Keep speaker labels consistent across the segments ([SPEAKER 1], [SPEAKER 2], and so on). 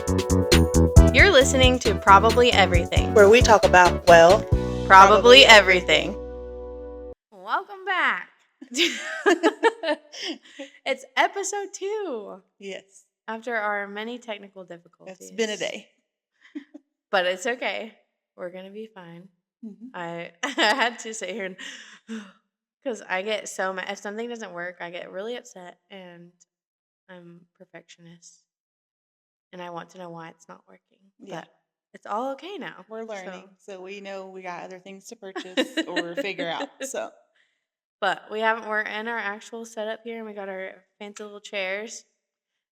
[SPEAKER 1] You're listening to Probably Everything.
[SPEAKER 2] where we talk about, well,
[SPEAKER 1] Probably everything. Welcome back. It's episode 2
[SPEAKER 2] Yes,
[SPEAKER 1] after our many technical difficulties.
[SPEAKER 2] it's been a day.
[SPEAKER 1] But it's okay. We're going to be fine. I had to sit here and because I get so mad. If something doesn't work, I get really upset, and I'm a perfectionist. And I want to know why it's not working.
[SPEAKER 2] Yeah.
[SPEAKER 1] But it's all okay now.
[SPEAKER 2] We're learning,
[SPEAKER 1] So.
[SPEAKER 2] so we know we got other things to purchase or figure out. So
[SPEAKER 1] But we're in our actual setup here, and we got our fancy little chairs,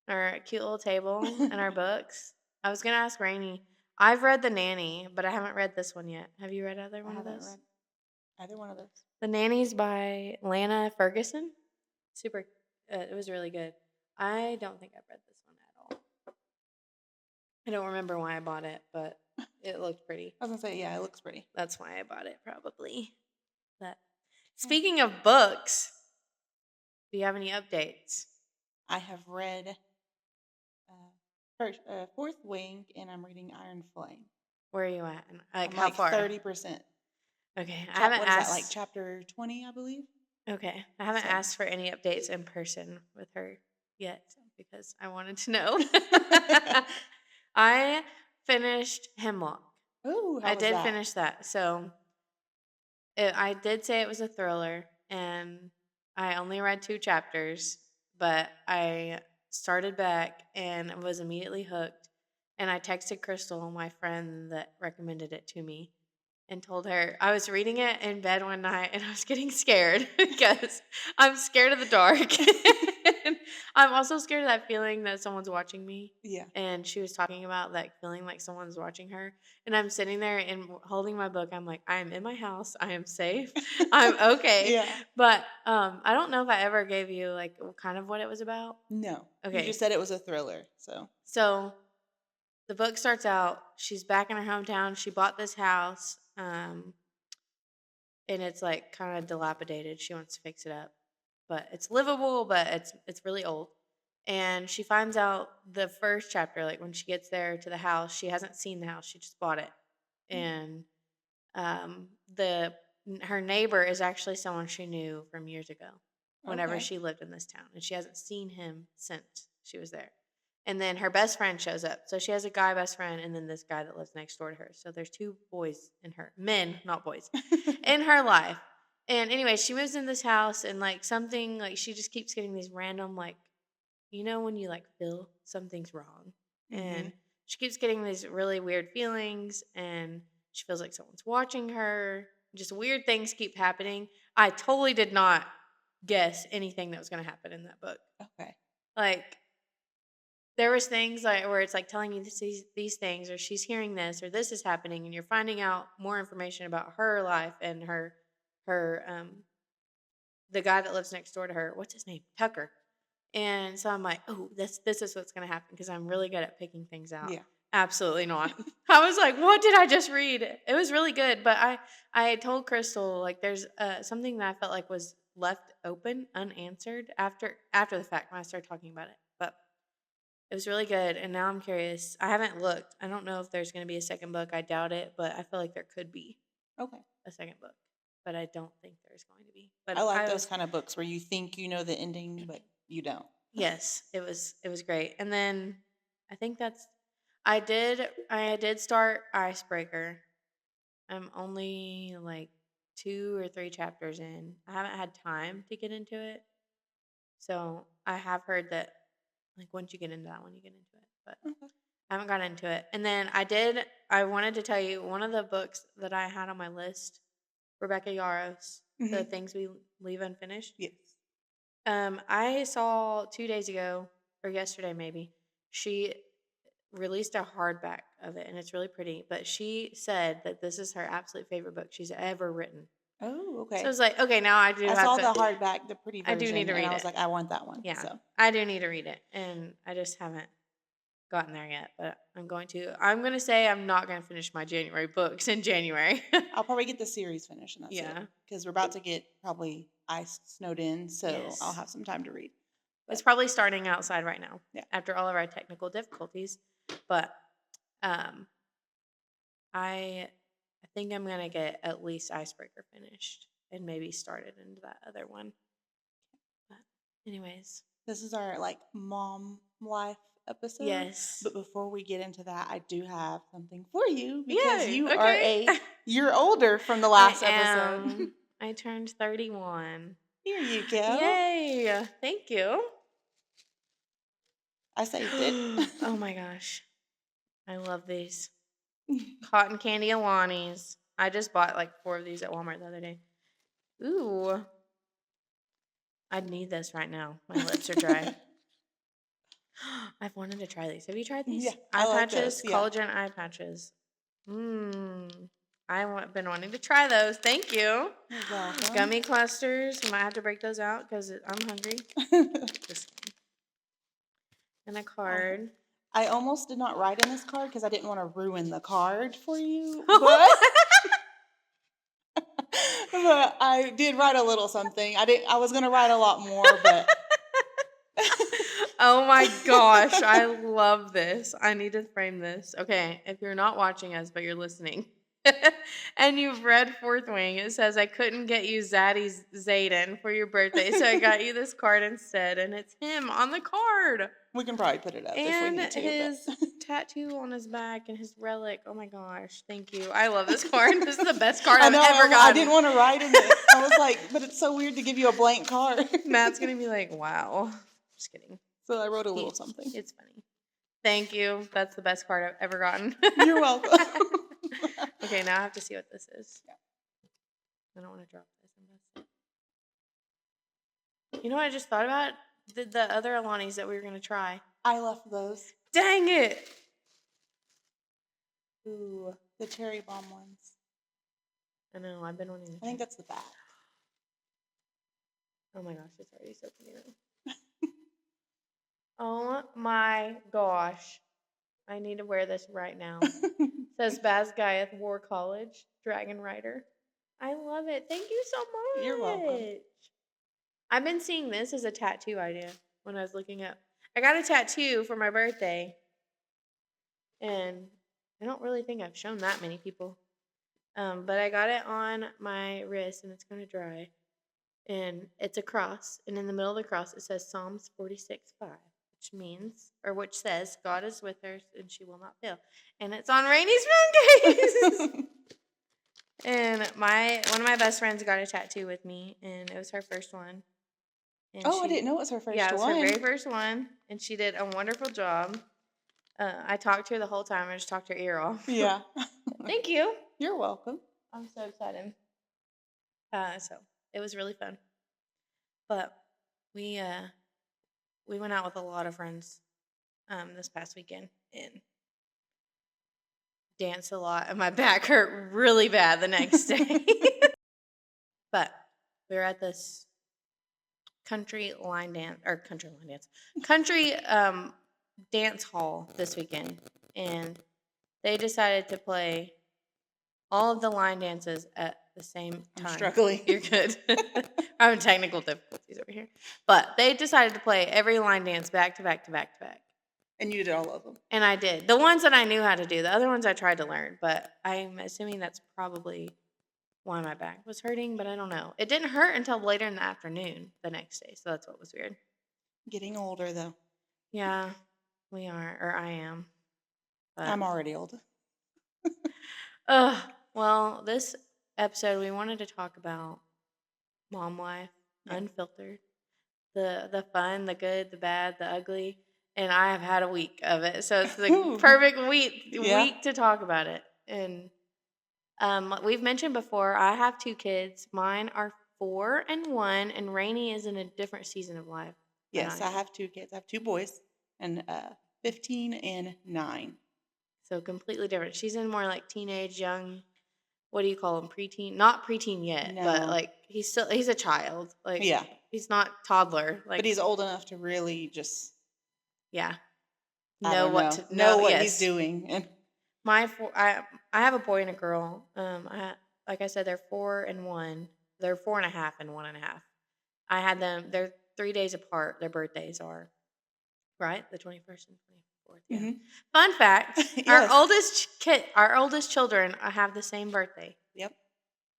[SPEAKER 1] our cute little table, and our books. I was going to ask Rainey. I've read The Nanny, but I haven't read this one yet. Have you read either one of those?
[SPEAKER 2] read either one of those.
[SPEAKER 1] The Nanny's by Alayna Ferguson. Super. It was really good. I don't think I've read this one at all. I don't remember why I bought it, but it looked pretty.
[SPEAKER 2] I was gonna say, yeah, it looks pretty.
[SPEAKER 1] That's why I bought it, probably. But speaking of books, do you have any updates?
[SPEAKER 2] I have read Fourth Wing, and I'm reading Iron Flame.
[SPEAKER 1] Where are you at?
[SPEAKER 2] I'm
[SPEAKER 1] how far?
[SPEAKER 2] 30%.
[SPEAKER 1] Okay, I haven't
[SPEAKER 2] what
[SPEAKER 1] asked.
[SPEAKER 2] Is that, like chapter 20, I believe?
[SPEAKER 1] Okay, I haven't asked for any updates in person with her yet because I wanted to know. I finished Hemlock.
[SPEAKER 2] Ooh, how
[SPEAKER 1] I
[SPEAKER 2] was
[SPEAKER 1] did
[SPEAKER 2] that?
[SPEAKER 1] finish that. So I did say it was a thriller, and I only read 2 chapters, but I started back and was immediately hooked. And I texted Crystal, my friend that recommended it to me, and told her I was reading it in bed one night and I was getting scared because I'm scared of the dark. And I'm also scared of that feeling that someone's watching me.
[SPEAKER 2] Yeah.
[SPEAKER 1] And she was talking about that feeling like someone's watching her. And I'm sitting there and holding my book. I'm like, I am in my house. I am safe. I'm okay.
[SPEAKER 2] Yeah.
[SPEAKER 1] But I don't know if I ever gave you like kind of what it was about.
[SPEAKER 2] No.
[SPEAKER 1] Okay.
[SPEAKER 2] You just said it was a thriller.
[SPEAKER 1] So the book starts out, she's back in her hometown. She bought this house, and it's like kind of dilapidated. She wants to fix it up, but it's livable, but it's really old. And she finds out the first chapter, like when she gets there to the house, she hasn't seen the house. She just bought it. And her neighbor is actually someone she knew from years ago whenever she lived in this town. And she hasn't seen him since she was there. And then her best friend shows up. So she has a guy best friend and then this guy that lives next door to her. So there's 2 boys men, not boys, in her life. And anyway, she moves in this house and like something, like she just keeps getting these random, like, you know, when you like feel something's wrong. And she keeps getting these really weird feelings and she feels like someone's watching her. Just weird things keep happening. I totally did not guess anything that was going to happen in that book.
[SPEAKER 2] Okay.
[SPEAKER 1] Like, there was things like where it's like telling you these things, or she's hearing this, or this is happening, and you're finding out more information about her life and her the guy that lives next door to her. What's his name? Tucker. And so I'm like, oh, this is what's gonna happen because I'm really good at picking things out.
[SPEAKER 2] Yeah.
[SPEAKER 1] Absolutely not. I was like, what did I just read? It was really good, but I told Crystal like there's something that I felt like was left open, unanswered after the fact when I started talking about it, but. It was really good, and now I'm curious. I haven't looked. I don't know if there's going to be a second book. I doubt it, but I feel like there could be a second book. But I don't think there's going to be. But
[SPEAKER 2] I like those kind of books where you think you know the ending, but you don't.
[SPEAKER 1] Yes, it was great. And then I think I did start Icebreaker. I'm only like 2 or 3 chapters in. I haven't had time to get into it. So I have heard that like once you get into that one, you get into it. But I haven't gotten into it. And then I wanted to tell you one of the books that I had on my list, Rebecca Yarros, The Things We Leave Unfinished.
[SPEAKER 2] Yes.
[SPEAKER 1] I saw 2 days ago, or yesterday maybe, she released a hardback of it, and it's really pretty. But she said that this is her absolute favorite book she's ever written.
[SPEAKER 2] Oh, okay.
[SPEAKER 1] So I was like, okay, now I do.
[SPEAKER 2] I saw the hardback, the pretty version.
[SPEAKER 1] I do need to read it.
[SPEAKER 2] I was like, I want that one.
[SPEAKER 1] Yeah,
[SPEAKER 2] so.
[SPEAKER 1] I do need to read it, and I just haven't gotten there yet. But I'm going to. I'm going to say I'm not going to finish my January books in January.
[SPEAKER 2] I'll probably get the series finished, and that's it. Because we're about to get probably snowed in, so I'll have some time to read.
[SPEAKER 1] But it's probably starting outside right now.
[SPEAKER 2] Yeah.
[SPEAKER 1] After all of our technical difficulties, But um, I think I'm gonna get at least Icebreaker finished and maybe started into that other one. But anyways,
[SPEAKER 2] this is our like mom life episode.
[SPEAKER 1] yes.
[SPEAKER 2] But before we get into that, I do have something for you because
[SPEAKER 1] Yay,
[SPEAKER 2] you
[SPEAKER 1] okay.
[SPEAKER 2] are a year older from the last episode.
[SPEAKER 1] I turned 31.
[SPEAKER 2] Here you go.
[SPEAKER 1] Yay! Thank you.
[SPEAKER 2] I saved it.
[SPEAKER 1] Oh my gosh. I love these. Cotton candy Alani's. I just bought like 4 of these at Walmart the other day. Ooh. I'd need this right now. My lips are dry. I've wanted to try these. Have you tried these?
[SPEAKER 2] Yeah,
[SPEAKER 1] Eye
[SPEAKER 2] I like
[SPEAKER 1] patches,
[SPEAKER 2] those, yeah.
[SPEAKER 1] collagen eye patches. I've been wanting to try those. Thank you.
[SPEAKER 2] You're welcome.
[SPEAKER 1] Gummy clusters. I might have to break those out because I'm hungry. Just kidding. And a card.
[SPEAKER 2] I almost did not write in this card because I didn't want to ruin the card for you. But I did write a little something. I was going to write a lot more, but
[SPEAKER 1] oh my gosh, I love this. I need to frame this. Okay, if you're not watching us but you're listening and you've read Fourth Wing, it says I couldn't get you Zaddy's Zayden for your birthday, so I got you this card instead, and it's him on the card.
[SPEAKER 2] We can probably put it up if we need to.
[SPEAKER 1] And his tattoo on his back and his relic. Oh my gosh, thank you. I love this card. This is the best card I've ever gotten.
[SPEAKER 2] I didn't want to write in it. I was like, but it's so weird to give you a blank card.
[SPEAKER 1] Matt's going to be like, wow. Just kidding.
[SPEAKER 2] So I wrote a little something.
[SPEAKER 1] It's funny. Thank you. That's the best card I've ever gotten.
[SPEAKER 2] You're welcome.
[SPEAKER 1] Okay, now I have to see what this is.
[SPEAKER 2] Yeah.
[SPEAKER 1] I don't want to drop this. You know what I just thought about? The other Alani's that we were going to try.
[SPEAKER 2] I left those.
[SPEAKER 1] Dang it!
[SPEAKER 2] Ooh, the cherry bomb ones.
[SPEAKER 1] I know, I've been wanting to
[SPEAKER 2] I think that's the back.
[SPEAKER 1] Oh my gosh, it's already so pretty now. Oh my gosh. I need to wear this right now. It says Baz Gaiath War College, Dragon Rider. I love it. Thank you so much.
[SPEAKER 2] You're welcome.
[SPEAKER 1] I've been seeing this as a tattoo idea when I was looking up. I got a tattoo for my birthday, and I don't really think I've shown that many people. But I got it on my wrist, and it's going to dry. And it's a cross, and in the middle of the cross, it says Psalms 46:5. Which says, God is with her and she will not fail. And it's on Rainey's phone case. And one of my best friends got a tattoo with me, and it was her first one. And
[SPEAKER 2] I didn't know it was her first one.
[SPEAKER 1] Yeah, it was her very first one, and she did a wonderful job. I talked to her the whole time. I just talked her ear off.
[SPEAKER 2] Yeah.
[SPEAKER 1] Thank you.
[SPEAKER 2] You're welcome.
[SPEAKER 1] I'm so excited. So it was really fun. But we went out with a lot of friends this past weekend and danced a lot, and my back hurt really bad the next day. But we were at this country dance hall this weekend, and they decided to play all of the line dances at the same time.
[SPEAKER 2] I'm struggling.
[SPEAKER 1] You're good. I'm having technical difficulties over here. But they decided to play every line dance back to back to back to back.
[SPEAKER 2] And you did all of them.
[SPEAKER 1] And I did. The ones that I knew how to do. The other ones I tried to learn. But I'm assuming that's probably why my back was hurting. But I don't know. It didn't hurt until later in the afternoon the next day. So that's what was weird.
[SPEAKER 2] Getting older, though.
[SPEAKER 1] Yeah, we are. Or I am. But
[SPEAKER 2] I'm already old.
[SPEAKER 1] Well, this episode we wanted to talk about mom life, unfiltered, the fun, the good, the bad, the ugly, and I have had a week of it, so it's the perfect week to talk about it. And we've mentioned before, I have 2 kids. Mine are 4 and 1, and Rainey is in a different season of life.
[SPEAKER 2] Yes, I have 2 kids. I have 2 boys, and 15 and 9.
[SPEAKER 1] So completely different. She's in more like teenage, young. What do you call him? Preteen? Not preteen yet, but like he's a child. Like he's not toddler. Like,
[SPEAKER 2] but he's old enough to really just
[SPEAKER 1] know what
[SPEAKER 2] he's doing. And
[SPEAKER 1] I have a boy and a girl. Like I said, they're 4 and 1. They're 4.5 and 1.5. I had them. They're 3 days apart. Their birthdays are right, the 21st and 4th. Yeah.
[SPEAKER 2] Mhm.
[SPEAKER 1] Fun fact:
[SPEAKER 2] Yes.
[SPEAKER 1] our oldest children have the same birthday.
[SPEAKER 2] Yep.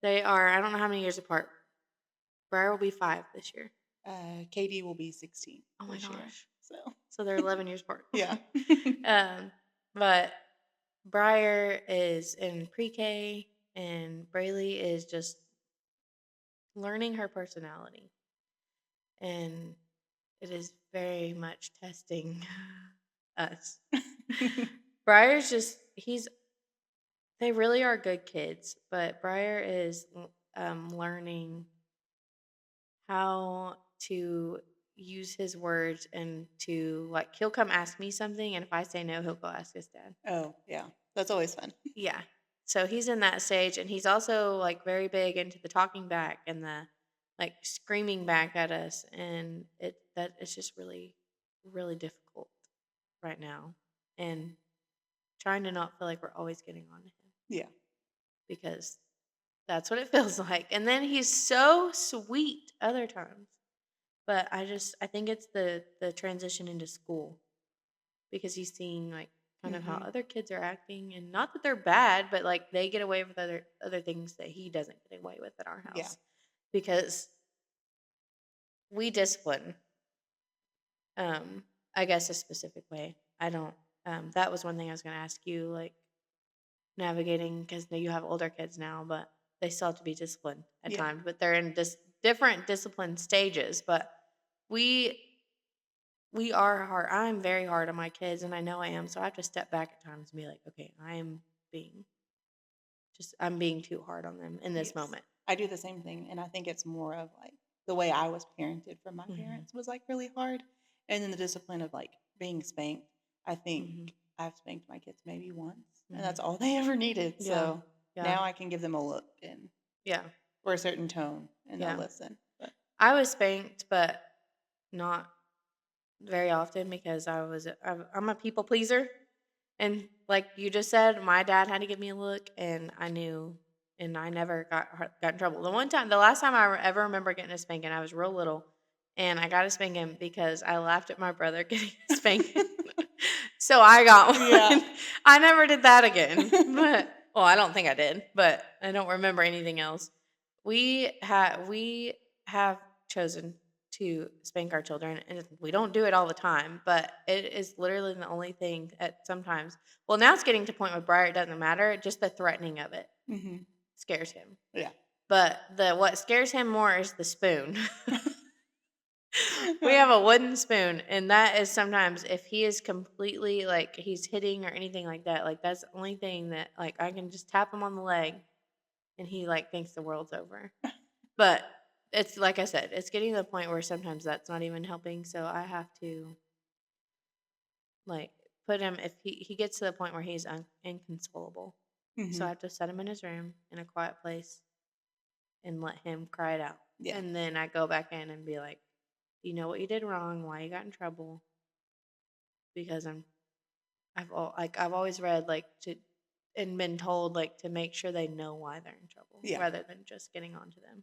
[SPEAKER 1] They are, I don't know how many years apart. Briar will be 5 this year.
[SPEAKER 2] Katie will be 16
[SPEAKER 1] Oh my
[SPEAKER 2] this year.
[SPEAKER 1] gosh!
[SPEAKER 2] So
[SPEAKER 1] So they're 11 years apart.
[SPEAKER 2] yeah.
[SPEAKER 1] But Briar is in pre-K, and Braylee is just learning her personality, and it is very much testing us. Briar's just they really are good kids, but Briar is learning how to use his words and to, like, he'll come ask me something, and if I say no, he'll go ask his dad.
[SPEAKER 2] Oh, yeah. That's always fun.
[SPEAKER 1] Yeah. So he's in that stage, and he's also, like, very big into the talking back and the, like, screaming back at us, and it's just really, really difficult right now, and trying to not feel like we're always getting on to him,
[SPEAKER 2] Yeah.
[SPEAKER 1] because that's what it feels like. And then he's so sweet other times. But I think it's the transition into school, because he's seeing, like, kind of how
[SPEAKER 2] Mhm.
[SPEAKER 1] other kids are acting, and not that they're bad, but, like, they get away with other things that he doesn't get away with at our
[SPEAKER 2] Yeah.
[SPEAKER 1] house, because we discipline, um I guess a specific way. I don't that was one thing I was going to ask you, like, navigating, because you have older kids now, but they still have to be disciplined at
[SPEAKER 2] Yeah.
[SPEAKER 1] times, but they're in different discipline stages. But we we are hard. I'm very hard on my kids, and I know I am. So I have to step back at times and be like, okay, being I'm being too hard on them in this
[SPEAKER 2] Yes.
[SPEAKER 1] moment.
[SPEAKER 2] I do the same thing, and I think it's more of, like, the way I was parented from my
[SPEAKER 1] Hmm.
[SPEAKER 2] parents was, like, really hard, and then the discipline of, like, being spanked. I think
[SPEAKER 1] Hmm.
[SPEAKER 2] I've spanked my kids maybe once, and
[SPEAKER 1] Hmm.
[SPEAKER 2] that's all they ever needed,
[SPEAKER 1] Yeah,
[SPEAKER 2] so
[SPEAKER 1] yeah,
[SPEAKER 2] now I can give them a look and
[SPEAKER 1] yeah,
[SPEAKER 2] or a certain tone, and they'll
[SPEAKER 1] yeah.
[SPEAKER 2] listen, but
[SPEAKER 1] I was spanked, but not very often, because I'm a people pleaser. And like you just said, my dad had to give me a look, and I knew, and I never got in trouble. The last time I ever remember getting a spanking, I was real little, and I got a spanking because I laughed at my brother getting a spanking. So I got
[SPEAKER 2] yeah.
[SPEAKER 1] one. I never did that again. But, well, I don't think I did, but I don't remember anything else. We have chosen to spank our children, and we don't do it all the time, but it is literally the only thing at sometimes. Well, now it's getting to a point with Briar, it doesn't matter, just the threatening of it
[SPEAKER 2] Mhm.
[SPEAKER 1] scares him.
[SPEAKER 2] Yeah.
[SPEAKER 1] But the what scares him more is the spoon. We have a wooden spoon, and that is sometimes, if he is completely, like, he's hitting or anything like that, like, that's the only thing that, like, I can just tap him on the leg, and he, like, thinks the world's over. But it's like I said, it's getting to the point where sometimes that's not even helping, so I have to, like, put him, if he gets to the point where he's inconsolable. So I
[SPEAKER 2] Mhm.
[SPEAKER 1] have to set him in his room in a quiet place and let him cry it out.
[SPEAKER 2] Yeah.
[SPEAKER 1] And then I go back in and be like, "Do you know what you did wrong? Why you got in trouble?" Because I've always read, like, to and been told, like, to make sure they know why they're in trouble,
[SPEAKER 2] Yeah.
[SPEAKER 1] rather than just getting onto them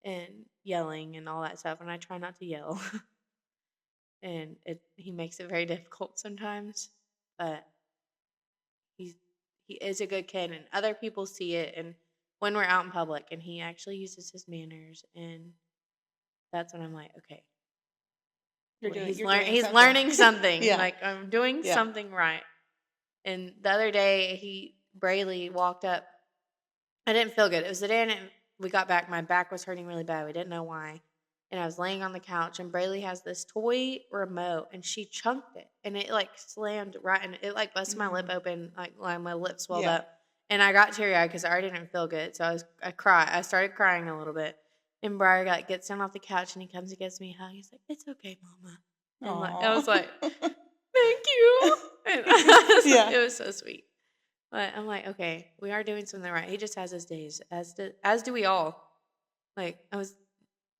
[SPEAKER 1] and yelling and all that stuff. And I try not to yell. And he makes it very difficult sometimes, but he's he is a good kid, and other people see it, and when we're out in public, and he actually uses his manners, and that's when I'm like, okay,
[SPEAKER 2] You're doing
[SPEAKER 1] he's
[SPEAKER 2] something.
[SPEAKER 1] learning something,
[SPEAKER 2] Yeah.
[SPEAKER 1] like, I'm doing
[SPEAKER 2] Yeah.
[SPEAKER 1] something right. And the other day, Brayley walked up. I didn't feel good. It was the day we got back. My back was hurting really bad. We didn't know why. And I was laying on the couch, and Braylee has this toy remote, and she chunked it, and it, like, slammed right, and it, like, busted my lip
[SPEAKER 2] Mm.
[SPEAKER 1] open, like my lip swelled
[SPEAKER 2] Yeah.
[SPEAKER 1] up, and I got teary eyed because I already didn't feel good. So I started crying a little bit, and Briar gets down off the couch, and he comes and gives me a hug. He's like, "It's okay, Mama," and, like, I
[SPEAKER 2] Aw.
[SPEAKER 1] was like, "Thank you," and
[SPEAKER 2] Yeah.
[SPEAKER 1] it was so sweet. But I'm like, okay, we are doing something right. He just has his days, as do we all. Like,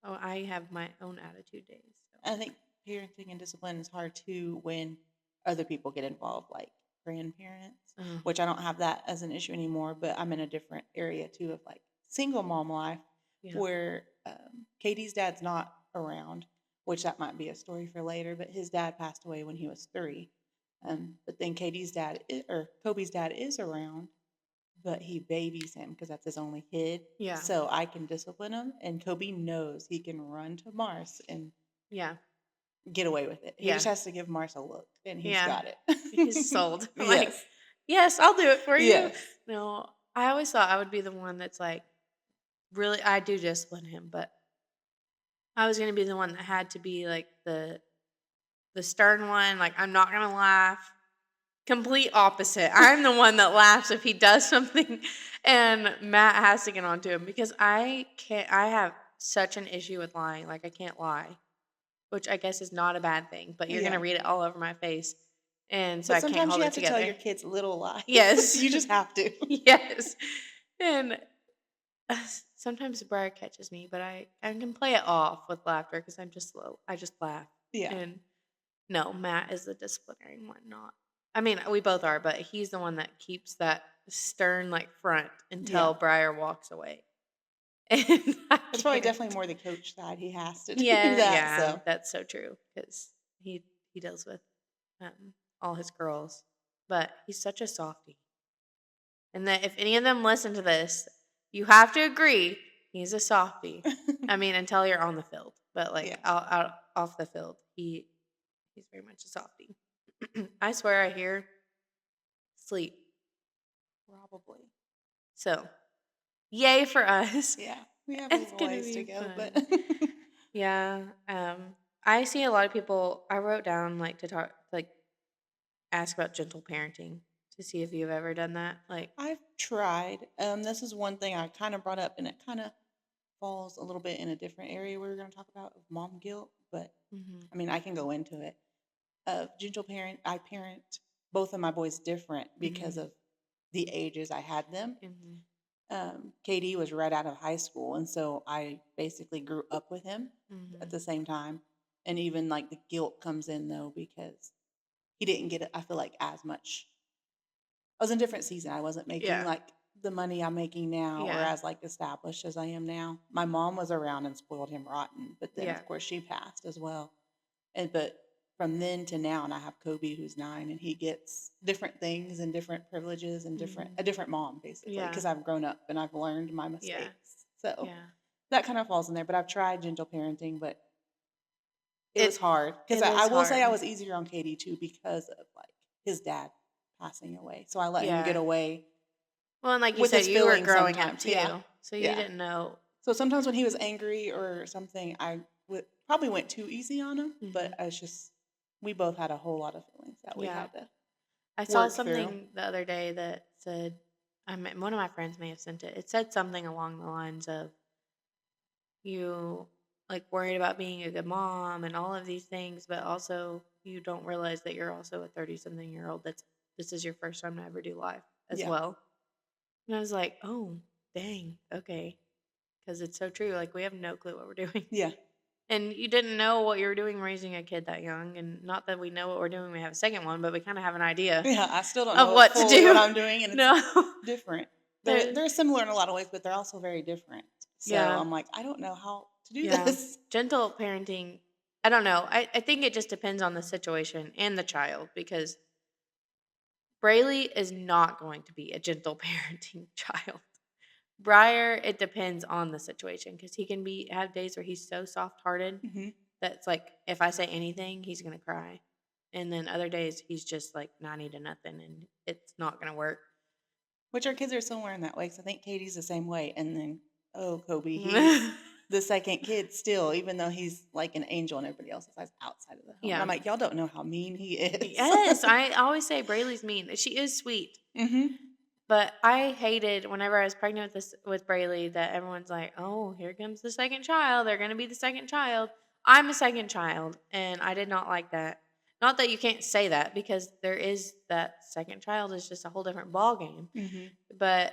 [SPEAKER 1] I have my own attitude days.
[SPEAKER 2] I think parenting and discipline is hard too when other people get involved, like grandparents,
[SPEAKER 1] So,
[SPEAKER 2] which I don't have that as an issue anymore, but I'm in a different area too of, like, single mom life
[SPEAKER 1] yeah.
[SPEAKER 2] where Katie's dad's not around, which that might be a story for later, but his dad passed away when he was 3. But then Kobe's dad is around, but he babies him because that's his only kid.
[SPEAKER 1] Yeah.
[SPEAKER 2] So I can discipline him, and Kobe knows he can run to Mars and
[SPEAKER 1] Yeah.
[SPEAKER 2] get away with it. He
[SPEAKER 1] Yeah.
[SPEAKER 2] just has to give Mars a look, and he's
[SPEAKER 1] Yeah.
[SPEAKER 2] got it.
[SPEAKER 1] He's sold. I'm like,
[SPEAKER 2] Yes.
[SPEAKER 1] yes, I'll do it for you.
[SPEAKER 2] Yes.
[SPEAKER 1] No, I always thought I would be the one that's like, really, I do discipline him, but I was going to be the one that had to be like the stern one. Like, I'm not going to laugh. Complete opposite. I'm the one that laughs if he does something, and Matt has to get onto him because I can't. I have such an issue with lying. Like, I can't lie, which I guess is not a bad thing, but you're
[SPEAKER 2] Yeah.
[SPEAKER 1] gonna read it all over my face, and so
[SPEAKER 2] But
[SPEAKER 1] I can't
[SPEAKER 2] sometimes
[SPEAKER 1] hold
[SPEAKER 2] you
[SPEAKER 1] it
[SPEAKER 2] have to tell your
[SPEAKER 1] together.
[SPEAKER 2] kids little lies.
[SPEAKER 1] Yes,
[SPEAKER 2] You just have to.
[SPEAKER 1] yes, and sometimes Briar catches me, but I can play it off with laughter because I'm just slow. I just laugh,
[SPEAKER 2] Yeah.
[SPEAKER 1] and no, Matt is the disciplinary one, not. I mean, we both are, but he's the one that keeps that stern like front until
[SPEAKER 2] Yeah.
[SPEAKER 1] Briar walks away. And I
[SPEAKER 2] It's probably
[SPEAKER 1] can't.
[SPEAKER 2] definitely more the coach side. He has to do
[SPEAKER 1] Yeah,
[SPEAKER 2] that.
[SPEAKER 1] yeah,
[SPEAKER 2] So
[SPEAKER 1] that's so true because he deals with all his girls, but he's such a softie. And that if any of them listen to this, you have to agree he's a softie. I mean, until you're on the field, but like
[SPEAKER 2] yeah.
[SPEAKER 1] out off the field, he's very much a softie. I swear I hear sleep.
[SPEAKER 2] Probably.
[SPEAKER 1] So, yay for us.
[SPEAKER 2] Yeah. We have a
[SPEAKER 1] It's
[SPEAKER 2] little
[SPEAKER 1] gonna
[SPEAKER 2] ways to
[SPEAKER 1] be
[SPEAKER 2] go,
[SPEAKER 1] fun.
[SPEAKER 2] but
[SPEAKER 1] Yeah. I see a lot of people. I wrote down like to talk, like ask about gentle parenting to see if you've ever done that. Like,
[SPEAKER 2] I've tried. This is one thing I kind of brought up, and it kind of falls a little bit in a different area we were going to talk about of mom guilt, but
[SPEAKER 1] mm-hmm,
[SPEAKER 2] I mean, I can go into it. Gentle parent, I parent both of my boys different because
[SPEAKER 1] mm-hmm,
[SPEAKER 2] of the ages I had them.
[SPEAKER 1] mm-hmm,
[SPEAKER 2] KD was right out of high school, and so I basically grew up with him
[SPEAKER 1] mm-hmm.
[SPEAKER 2] at the same time. And even like the guilt comes in though because he didn't get it. I feel like as much. I was in a different season. I wasn't making
[SPEAKER 1] Yeah,
[SPEAKER 2] like the money I'm making now or
[SPEAKER 1] yeah,
[SPEAKER 2] as like established as I am now. My mom was around and spoiled him rotten, but then
[SPEAKER 1] yeah.
[SPEAKER 2] of course she passed as well. And but from then to now, and I have Kobe who's 9, and he gets different things and different privileges and
[SPEAKER 1] Mm-hmm.
[SPEAKER 2] a different mom basically
[SPEAKER 1] Yeah,
[SPEAKER 2] because I've grown up and I've learned my
[SPEAKER 1] yeah,
[SPEAKER 2] mistakes. So
[SPEAKER 1] yeah.
[SPEAKER 2] that kind of falls in there. But I've tried gentle parenting, but it
[SPEAKER 1] It
[SPEAKER 2] was hard because
[SPEAKER 1] it
[SPEAKER 2] I
[SPEAKER 1] is
[SPEAKER 2] will say I
[SPEAKER 1] hard.
[SPEAKER 2] was easier on Katie too because of like his dad passing away. So I let him get
[SPEAKER 1] Yeah.
[SPEAKER 2] away
[SPEAKER 1] Well, and like you
[SPEAKER 2] with
[SPEAKER 1] said,
[SPEAKER 2] his
[SPEAKER 1] you were
[SPEAKER 2] feelings
[SPEAKER 1] growing up
[SPEAKER 2] sometimes. Yeah,
[SPEAKER 1] too, so you
[SPEAKER 2] yeah.
[SPEAKER 1] didn't know.
[SPEAKER 2] So sometimes when he was angry or something, I probably went too easy on him.
[SPEAKER 1] Mm-hmm.
[SPEAKER 2] But I was just we both had a whole lot of feelings that we
[SPEAKER 1] Yeah.
[SPEAKER 2] had to
[SPEAKER 1] I saw
[SPEAKER 2] work through.
[SPEAKER 1] something the other day that said, one of my friends may have sent it. It said something along the lines of you like worried about being a good mom and all of these things, but also you don't realize that you're also a 30-something-year-old this is your first time to ever do life as
[SPEAKER 2] Yeah,
[SPEAKER 1] well. And I was like, oh, dang, okay, because it's so true. Like we have no clue what we're doing.
[SPEAKER 2] yeah,
[SPEAKER 1] And you didn't know what you were doing raising a kid that young. And not that we know what we're doing when we have a second one, but we kind of have an idea
[SPEAKER 2] yeah. I still don't
[SPEAKER 1] of
[SPEAKER 2] know
[SPEAKER 1] what to
[SPEAKER 2] fully what
[SPEAKER 1] do.
[SPEAKER 2] I'm doing, and it's
[SPEAKER 1] No.
[SPEAKER 2] different.
[SPEAKER 1] There-
[SPEAKER 2] They're similar in a lot of ways, but they're also very different. So
[SPEAKER 1] yeah.
[SPEAKER 2] I'm like, I don't know how to do
[SPEAKER 1] Yeah.
[SPEAKER 2] this.
[SPEAKER 1] Gentle parenting. I don't know. I think it just depends on the situation and the child because Braylee is not going to be a gentle parenting child. Briar, it depends on the situation because he can have days where he's so soft hearted
[SPEAKER 2] Hmm.
[SPEAKER 1] that's like if I say anything, he's gonna cry. And then other days he's just like 90 to nothing and it's not gonna work.
[SPEAKER 2] Which our kids are similar in that way. Because I think Katie's the same way, and then Kobe, he's the second kid still, even though he's like an angel and everybody else is outside of the home. And
[SPEAKER 1] Yeah.
[SPEAKER 2] I'm like, y'all don't know how mean he is.
[SPEAKER 1] Yes, I always say Braylee's mean. She is sweet.
[SPEAKER 2] Hmm.
[SPEAKER 1] But I hated whenever I was pregnant with Braylee that everyone's like, "Oh, here comes the second child. They're going to be the second child." I'm a second child, and I did not like that. Not that you can't say that because there is that second child is just a whole different ball game.
[SPEAKER 2] Hmm.
[SPEAKER 1] But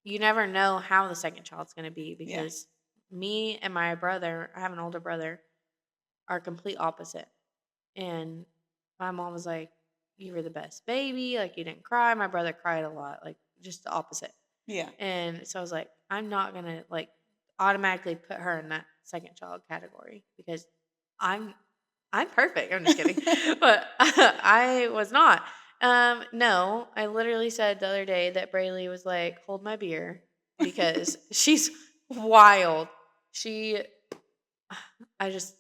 [SPEAKER 1] you never know how the second child's going to be
[SPEAKER 2] Yeah.
[SPEAKER 1] because me and my brother, I have an older brother, are complete opposite. And my mom was like, "You were the best baby. Like, you didn't cry." My brother cried a lot, like, just the opposite.
[SPEAKER 2] Yeah.
[SPEAKER 1] And so I was like, I'm not going to, like, automatically put her in that second child category because I'm I'm perfect. I'm just kidding. But I was not. No, I literally said the other day that Braylee was like, hold my beer because she's wild. She, I just,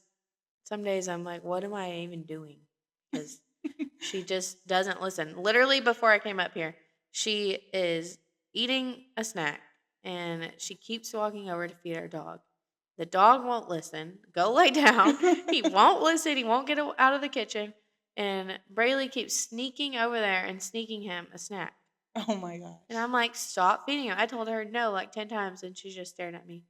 [SPEAKER 1] some days I'm like, what am I even doing? Because she just doesn't listen. Literally, before I came up here, she is eating a snack and she keeps walking over to feed our dog. The dog won't listen. Go lay down. He won't listen. He won't get out of the kitchen. And Braylee keeps sneaking over there and sneaking him a snack.
[SPEAKER 2] Oh my gosh.
[SPEAKER 1] And I'm like, stop feeding him. I told her no like 10 times and she just stared at me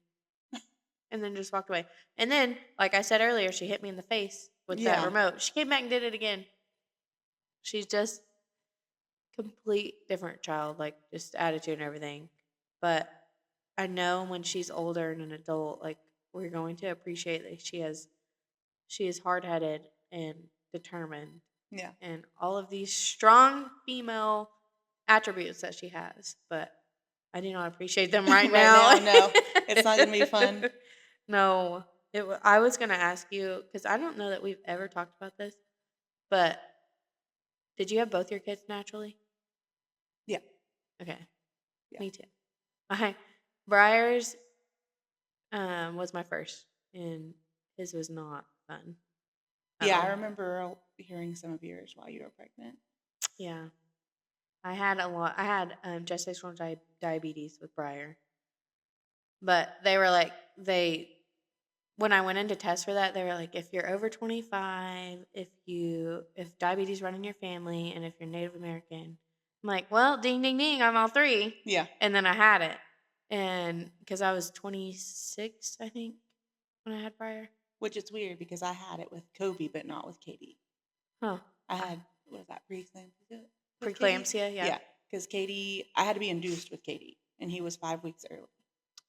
[SPEAKER 1] and then just walked away. And then, like I said earlier, she hit me in the face with that remote. She came back and did it again. She's just complete different child, like just attitude and everything. But I know when she's older and an adult, like we're going to appreciate that she is hard headed and determined.
[SPEAKER 2] Yeah.
[SPEAKER 1] And all of these strong female attributes that she has. But I do not appreciate them right now.
[SPEAKER 2] No. It's not gonna be fun.
[SPEAKER 1] No. I was gonna ask you, because I don't know that we've ever talked about this, but did you have both your kids naturally?
[SPEAKER 2] Yeah.
[SPEAKER 1] Okay.
[SPEAKER 2] Yeah.
[SPEAKER 1] Me too. Briar's was my first, and his was not fun.
[SPEAKER 2] Yeah, I remember hearing some of yours while you were pregnant.
[SPEAKER 1] Yeah. I had a lot. I had gestational diabetes with Briar. But they were like, when I went in to test for that, they were like, if you're over 25, if diabetes run in your family, and if you're Native American, I'm like, well, ding, ding, ding, I'm all three.
[SPEAKER 2] Yeah.
[SPEAKER 1] And then I had it. And because I was 26, I think, when I had Briar.
[SPEAKER 2] Which is weird because I had it with Kobe, but not with Katie.
[SPEAKER 1] Huh.
[SPEAKER 2] I had, what is that, preeclampsia?
[SPEAKER 1] Preeclampsia, yeah.
[SPEAKER 2] Yeah, because Katie, I had to be induced with Katie, and he was 5 weeks early.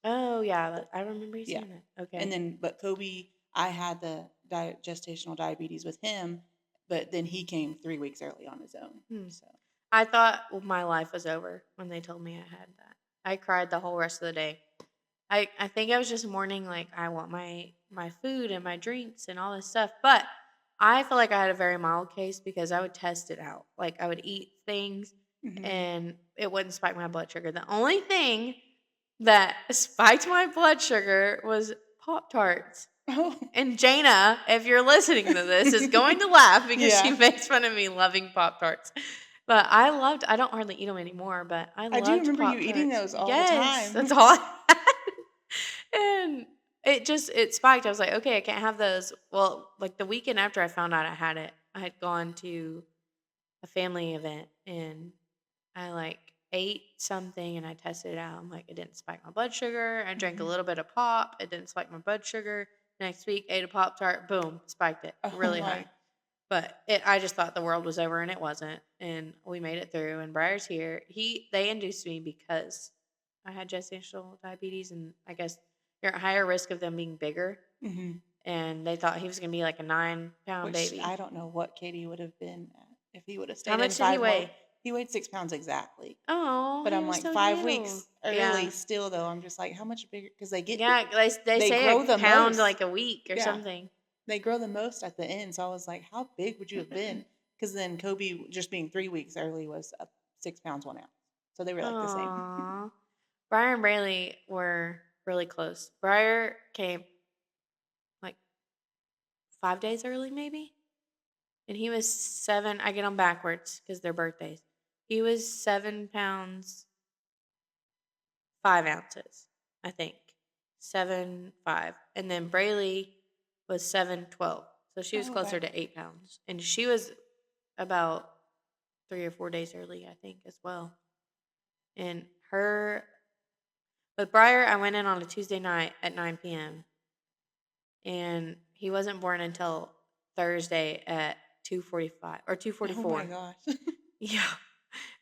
[SPEAKER 1] Oh, yeah, I remember you saying that. Okay.
[SPEAKER 2] And then, but Kobe, I had the gestational diabetes with him, but then he came 3 weeks early on his own. So
[SPEAKER 1] I thought my life was over when they told me I had that. I cried the whole rest of the day. I think I was just mourning, like, I want my food and my drinks and all this stuff. But I feel like I had a very mild case because I would test it out. Like, I would eat things and it wouldn't spike my blood sugar. The only thing that spiked my blood sugar was Pop-Tarts.
[SPEAKER 2] Oh.
[SPEAKER 1] And Jaina, if you're listening to this, is going to laugh because she makes fun of me loving Pop-Tarts. But I don't hardly eat them anymore, but I loved
[SPEAKER 2] do remember
[SPEAKER 1] Pop-Tarts.
[SPEAKER 2] you eating those all the
[SPEAKER 1] Yes,
[SPEAKER 2] time.
[SPEAKER 1] that's all I had. And it spiked. I was like, okay, I can't have those. Well, like the weekend after I found out I had it, I had gone to a family event and I like ate something and I tested it out. I'm like, it didn't spike my blood sugar. I drank a little bit of pop. It didn't spike my blood sugar. Next week, ate a Pop-Tart. Boom, spiked it really high. But I just thought the world was over and it wasn't. And we made it through. And Briar's here. They induced me because I had gestational diabetes, and I guess you're at higher risk of them being bigger. And they thought he was going to be like a 9-pound baby.
[SPEAKER 2] I don't know what Katie would have been at if he would have stayed.
[SPEAKER 1] How much did he weigh?
[SPEAKER 2] He weighed 6 pounds exactly.
[SPEAKER 1] Oh,
[SPEAKER 2] but I'm like
[SPEAKER 1] so
[SPEAKER 2] 5
[SPEAKER 1] little.
[SPEAKER 2] weeks early still though. I'm just like, how much bigger? Because they get
[SPEAKER 1] they say grow a pound
[SPEAKER 2] most.
[SPEAKER 1] like a week or something.
[SPEAKER 2] They grow the most at the end. So I was like, how big would you have been? Because then Kobe, just being 3 weeks early, was 6 pounds 1 ounce. So they were like the same.
[SPEAKER 1] Briar and Braylee were really close. Briar came like 5 days early, maybe. And he was 7. I get them backwards because they're birthdays. He was 7 pounds 5 ounces, I think. 7.5. And then Braylee was 7.12. So she was closer to 8 pounds. And she was about 3 or 4 days early, I think, as well. And with Briar, I went in on a Tuesday night at 9 p.m. And he wasn't born until Thursday at 2:45 or 2:44.
[SPEAKER 2] Oh my gosh.
[SPEAKER 1] Yeah.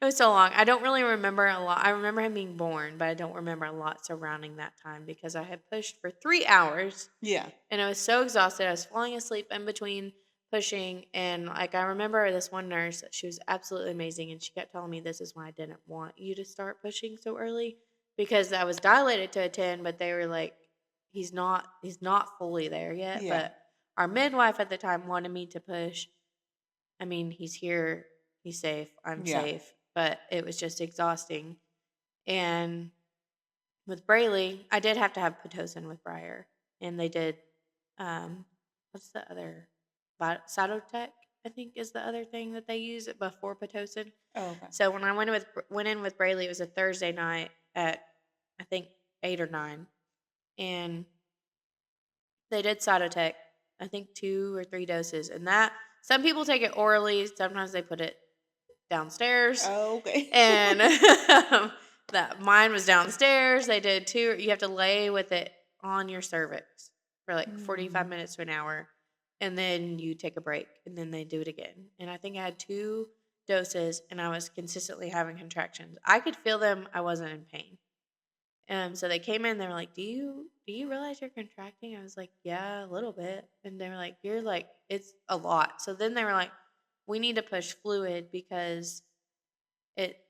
[SPEAKER 1] It was so long. I don't really remember a lot. I remember him being born, but I don't remember a lot surrounding that time because I had pushed for 3 hours.
[SPEAKER 2] Yeah.
[SPEAKER 1] And I was so exhausted. I was falling asleep in between pushing. And like I remember this one nurse, she was absolutely amazing. And she kept telling me, this is why I didn't want you to start pushing so early. Because I was dilated to a 10, but they were like, he's not fully there yet.
[SPEAKER 2] Yeah.
[SPEAKER 1] But our midwife at the time wanted me to push. I mean, he's here, he's safe, I'm
[SPEAKER 2] Yeah.
[SPEAKER 1] safe, but it was just exhausting. And with Braylee, I did have to have Pitocin with Briar, and they did. What's the other? Cytotec, I think, is the other thing that they use before Pitocin.
[SPEAKER 2] Oh, okay.
[SPEAKER 1] So when I went in with Braylee, it was a Thursday night at I think 8 or 9, and they did Cytotec. I think 2 or 3 doses, and that some people take it orally. Sometimes they put it downstairs,
[SPEAKER 2] Oh, okay.
[SPEAKER 1] and that mine was downstairs. They did 2. You have to lay with it on your cervix for like 45 minutes to an hour, and then you take a break, and then they do it again. And I think I had 2 doses, and I was consistently having contractions. I could feel them. I wasn't in pain. So they came in. They were like, "Do you realize you're contracting?" I was like, "Yeah, a little bit." And they were like, "You're like, it's a lot." So then they were like, "We need to push fluid because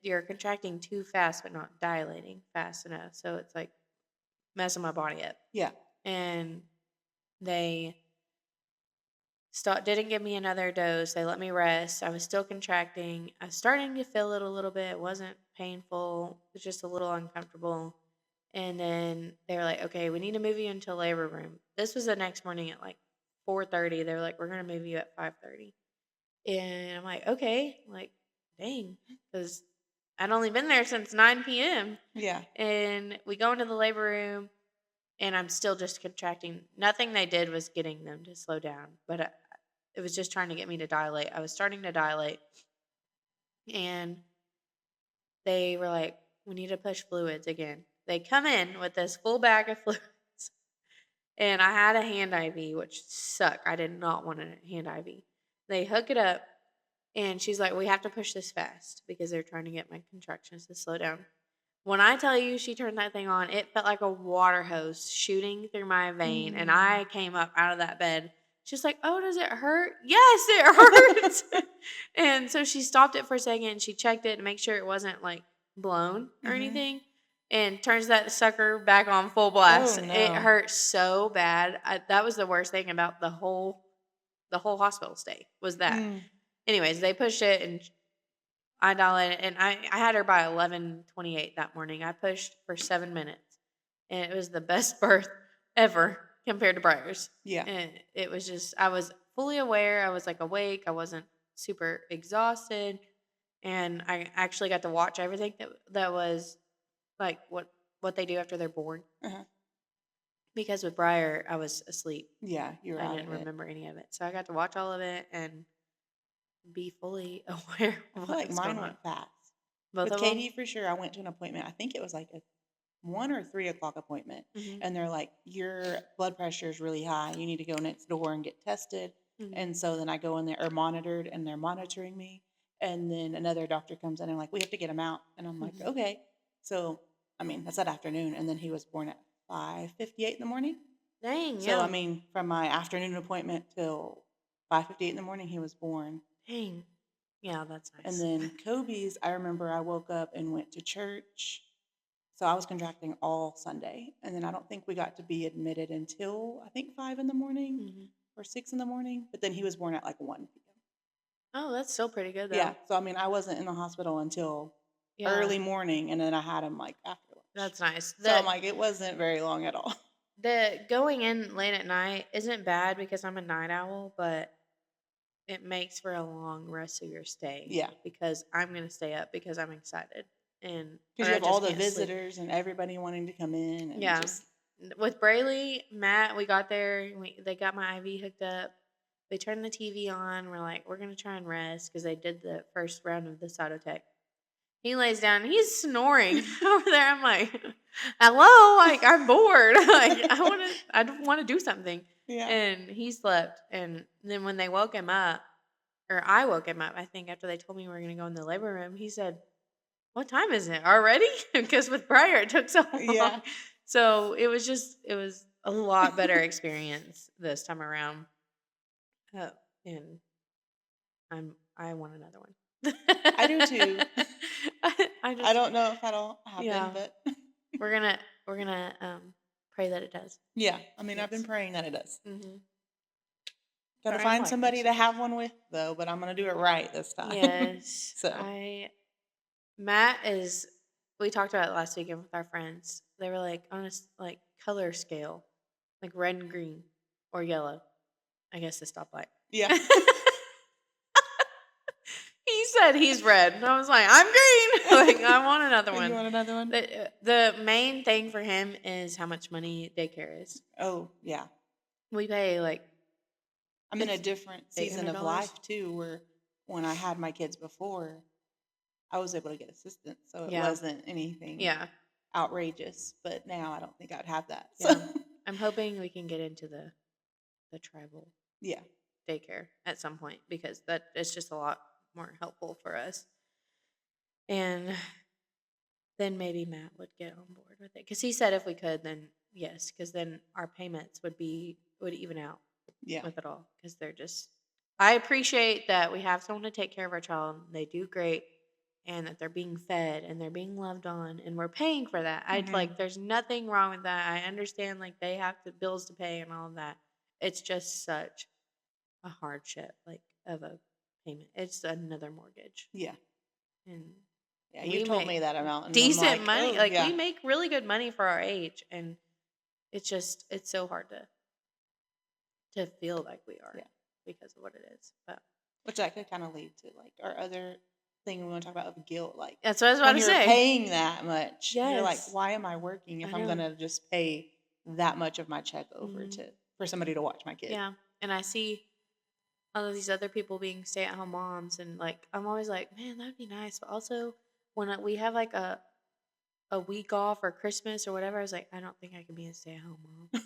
[SPEAKER 1] you're contracting too fast, but not dilating fast enough. So it's like messing my body up."
[SPEAKER 2] Yeah.
[SPEAKER 1] And they didn't give me another dose. They let me rest. I was still contracting. I was starting to feel it a little bit. It wasn't painful. It was just a little uncomfortable. And then they were like, "Okay, we need to move you into labor room." This was the next morning at like 4:30. They were like, "We're going to move you at 5:30." And I'm like, "Okay." Like, dang. Because I'd only been there since 9 p.m.
[SPEAKER 2] Yeah.
[SPEAKER 1] And we go into the labor room, and I'm still just contracting. Nothing they did was getting them to slow down, but it was just trying to get me to dilate. I was starting to dilate, and they were like, "We need to push fluids again." They come in with this full bag of fluids, and I had a hand IV, which sucked. I did not want a hand IV. They hook it up, and she's like, "We have to push this fast because they're trying to get my contractions to slow down." When I tell you she turned that thing on, it felt like a water hose shooting through my vein, and I came up out of that bed. She's like, "Oh, does it hurt?" "Yes, it hurts." And so she stopped it for a second, and she checked it to make sure it wasn't like blown or anything, and turns that sucker back on full blast.
[SPEAKER 2] Oh,
[SPEAKER 1] It
[SPEAKER 2] no.
[SPEAKER 1] hurt so bad. That was the worst thing about the whole hospital stay was that. Anyways, they pushed it, and I dilated, and I had her by 11:28 that morning. I pushed for 7 minutes, and it was the best birth ever compared to Briar's.
[SPEAKER 2] Yeah.
[SPEAKER 1] And it was just, I was fully aware. I was like awake. I wasn't super exhausted, and I actually got to watch everything that was like what they do after they're born.
[SPEAKER 2] Uh-huh.
[SPEAKER 1] Because with Briar, I was asleep.
[SPEAKER 2] Yeah, you were
[SPEAKER 1] I
[SPEAKER 2] out
[SPEAKER 1] didn't
[SPEAKER 2] of it.
[SPEAKER 1] remember any of it, so I got to watch all of it and be fully aware
[SPEAKER 2] I
[SPEAKER 1] of
[SPEAKER 2] feel
[SPEAKER 1] what
[SPEAKER 2] like
[SPEAKER 1] was
[SPEAKER 2] mine
[SPEAKER 1] going on.
[SPEAKER 2] went fast.
[SPEAKER 1] Both
[SPEAKER 2] With
[SPEAKER 1] of them.
[SPEAKER 2] Katie, for sure, I went to an appointment. I think it was like a 1 or 3 o'clock appointment.
[SPEAKER 1] Mhm.
[SPEAKER 2] And they're like, your blood pressure is really high. You need to go next door and get tested.
[SPEAKER 1] Mhm.
[SPEAKER 2] And so then I go in there, or monitored, and they're monitoring me. And then another doctor comes in and like, we have to get him out. And I'm like,
[SPEAKER 1] Mhm.
[SPEAKER 2] okay. So, I mean, that's that afternoon. And then he was born at 5:58 in the morning.
[SPEAKER 1] Dang,
[SPEAKER 2] So, I
[SPEAKER 1] yeah.
[SPEAKER 2] mean, from my afternoon appointment till 5:58 in the morning, he was born.
[SPEAKER 1] Dang. Yeah, that's
[SPEAKER 2] And
[SPEAKER 1] nice.
[SPEAKER 2] then Kobe's, I remember I woke up and went to church. So I was contracting all Sunday. And then I don't think we got to be admitted until I think 5 in the morning
[SPEAKER 1] Mhm.
[SPEAKER 2] or 6 in the morning. But then he was born at like 1 p.m.
[SPEAKER 1] Oh, that's still pretty good though.
[SPEAKER 2] Yeah. So I mean, I wasn't in the hospital until
[SPEAKER 1] Yeah,
[SPEAKER 2] early morning, and then I had him like after lunch.
[SPEAKER 1] that's nice.
[SPEAKER 2] So I'm like, it wasn't very long at all.
[SPEAKER 1] The going in late at night isn't bad because I'm a night owl, but it makes for a long rest of your stay.
[SPEAKER 2] Yeah.
[SPEAKER 1] Because I'm gonna stay up because I'm excited and
[SPEAKER 2] Because
[SPEAKER 1] or
[SPEAKER 2] you
[SPEAKER 1] I
[SPEAKER 2] have all
[SPEAKER 1] just
[SPEAKER 2] the
[SPEAKER 1] can't sleep.
[SPEAKER 2] visitors and everybody wanting to come in, and
[SPEAKER 1] Yeah.
[SPEAKER 2] just
[SPEAKER 1] With Braylee, Matt, we got there. They got my IV hooked up. They turned the TV on. We're like, we're gonna try and rest because they did the first round of the Cytotec. He lays down and he's snoring over there. I'm like, hello, like I'm bored. Like I want to do something.
[SPEAKER 2] yeah.
[SPEAKER 1] And he slept. And then when they woke him up, or I woke him up, I think after they told me we were gonna go in the labor room, he said, "What time is it already?" Because with Briar it took so long.
[SPEAKER 2] Yeah.
[SPEAKER 1] So it was a lot better experience this time around. And I want another one.
[SPEAKER 2] I do too.
[SPEAKER 1] I just
[SPEAKER 2] I don't know if that'll happen,
[SPEAKER 1] yeah.
[SPEAKER 2] but
[SPEAKER 1] We're gonna pray that it does.
[SPEAKER 2] yeah. I mean, I've been
[SPEAKER 1] Yes.
[SPEAKER 2] praying that it does.
[SPEAKER 1] Mhm.
[SPEAKER 2] Gotta
[SPEAKER 1] Or I'd
[SPEAKER 2] find
[SPEAKER 1] like
[SPEAKER 2] somebody
[SPEAKER 1] to.
[SPEAKER 2] to have one with, though, but I'm gonna do it right this time.
[SPEAKER 1] Yes.
[SPEAKER 2] So,
[SPEAKER 1] Matt is, we talked about it last weekend with our friends. They were like, on a like color scale, like red and green or yellow. I guess the stoplight.
[SPEAKER 2] yeah.
[SPEAKER 1] He said he's red. And I was like, I'm green. Like, I want another
[SPEAKER 2] You
[SPEAKER 1] one.
[SPEAKER 2] want another one?
[SPEAKER 1] The main thing for him is how much money daycare is.
[SPEAKER 2] Oh, yeah.
[SPEAKER 1] We pay like
[SPEAKER 2] I'm in a different season of
[SPEAKER 1] $800.
[SPEAKER 2] life, too, where when I had my kids before, I was able to get assistance, so it
[SPEAKER 1] Yeah.
[SPEAKER 2] wasn't anything
[SPEAKER 1] Yeah.
[SPEAKER 2] outrageous. But now I don't think I'd have that.
[SPEAKER 1] Yeah.
[SPEAKER 2] So,
[SPEAKER 1] I'm hoping we can get into the tribal
[SPEAKER 2] yeah.
[SPEAKER 1] daycare at some point because that it's just a lot more helpful for us. And then maybe Matt would get on board with it because he said if we could, then yes, because then our payments would even out
[SPEAKER 2] Yeah.
[SPEAKER 1] with it all because they're just. I appreciate that we have someone to take care of our child. They do great, and that they're being fed and they're being loved on, and we're paying for that. I'd like. There's nothing wrong with that. I understand like they have bills to pay and all of that. It's just such a hardship, like of a payment. It's another mortgage,
[SPEAKER 2] Yeah.
[SPEAKER 1] and
[SPEAKER 2] Yeah.
[SPEAKER 1] we
[SPEAKER 2] You've told
[SPEAKER 1] make
[SPEAKER 2] me that amount, and I'm
[SPEAKER 1] decent
[SPEAKER 2] like,
[SPEAKER 1] money.
[SPEAKER 2] oh,
[SPEAKER 1] Like
[SPEAKER 2] yeah.
[SPEAKER 1] we make really good money for our age, and it's so hard to feel like we are because of what it is. But
[SPEAKER 2] Which that could kind of lead to like our other thing we want to talk about of guilt. Like
[SPEAKER 1] that's what I was about
[SPEAKER 2] when
[SPEAKER 1] to
[SPEAKER 2] you're
[SPEAKER 1] say.
[SPEAKER 2] paying that much, you're like,
[SPEAKER 1] Yes,
[SPEAKER 2] why am I working if
[SPEAKER 1] I
[SPEAKER 2] I'm
[SPEAKER 1] know.
[SPEAKER 2] gonna just pay that much of my check over
[SPEAKER 1] Mhm.
[SPEAKER 2] for somebody to watch my kid?
[SPEAKER 1] Yeah, and I see all of these other people being stay-at-home moms, and like I'm always like, man, that'd be nice. But also, when we have like a week off or Christmas or whatever, I was like, I don't think I can be a stay-at-home mom.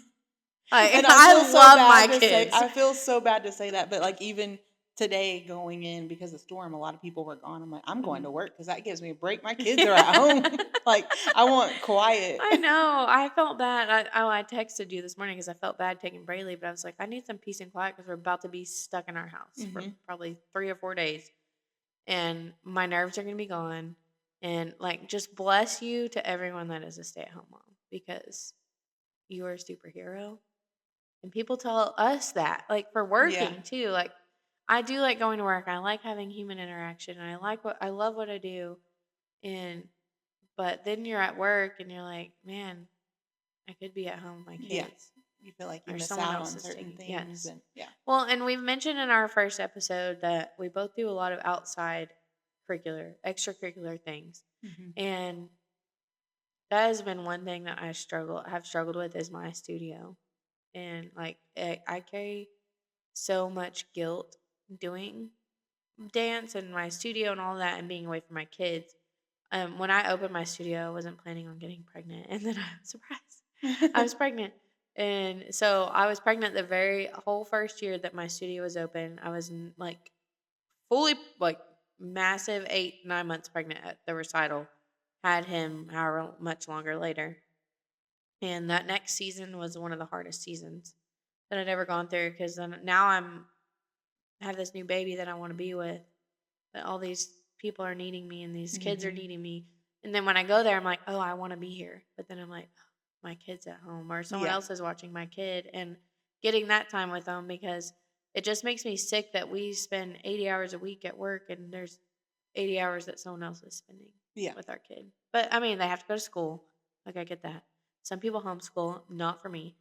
[SPEAKER 2] And
[SPEAKER 1] I love my kids.
[SPEAKER 2] I feel so bad to say that, but like even today going in because of the storm, a lot of people were gone. I'm like, I'm going to work because that gives me a break. My kids are at home. Like I want quiet.
[SPEAKER 1] I know. I felt bad. I texted you this morning because I felt bad taking Braylee, but I was like, I need some peace and quiet because we're about to be stuck in our house for probably 3 or 4 days, and my nerves are going to be gone. And like, just bless you to everyone that is a stay-at-home mom because you are a superhero. And people tell us that, like for
[SPEAKER 2] Yeah.
[SPEAKER 1] working too. Like I do like going to work. I like having human interaction. And I love what I do. And but then you're at work and you're like, man, I could be at home with my
[SPEAKER 2] Yeah.
[SPEAKER 1] kids.
[SPEAKER 2] You feel like you
[SPEAKER 1] Or
[SPEAKER 2] miss
[SPEAKER 1] someone
[SPEAKER 2] out
[SPEAKER 1] else
[SPEAKER 2] on
[SPEAKER 1] is
[SPEAKER 2] certain
[SPEAKER 1] taking.
[SPEAKER 2] things,
[SPEAKER 1] Yes.
[SPEAKER 2] and yeah.
[SPEAKER 1] Well, and we've mentioned in our first episode that we both do a lot of outside extracurricular things. And that has been one thing that have struggled with is my studio. And like I carry so much guilt doing dance and my studio and all that and being away from my kids. When I opened my studio, I wasn't planning on getting pregnant, and then I was surprised I was pregnant. And so I was pregnant the very whole first year that my studio was open. I was like fully like massive 8-9 months pregnant at the recital. Had him however much longer later. And that next season was one of the hardest seasons that I'd ever gone through because now I have this new baby that I want to be with. That all these people are needing me and these kids are needing me. And then when I go there, I'm like, oh, I want to be here. But then I'm like, oh, my kid's at home or someone else is watching my kid and getting that time with them because it just makes me sick that we spend 80 hours a week at work and there's 80 hours that someone else is spending with our kid. But I mean, they have to go to school. Like, I get that. Some people homeschool, not for me.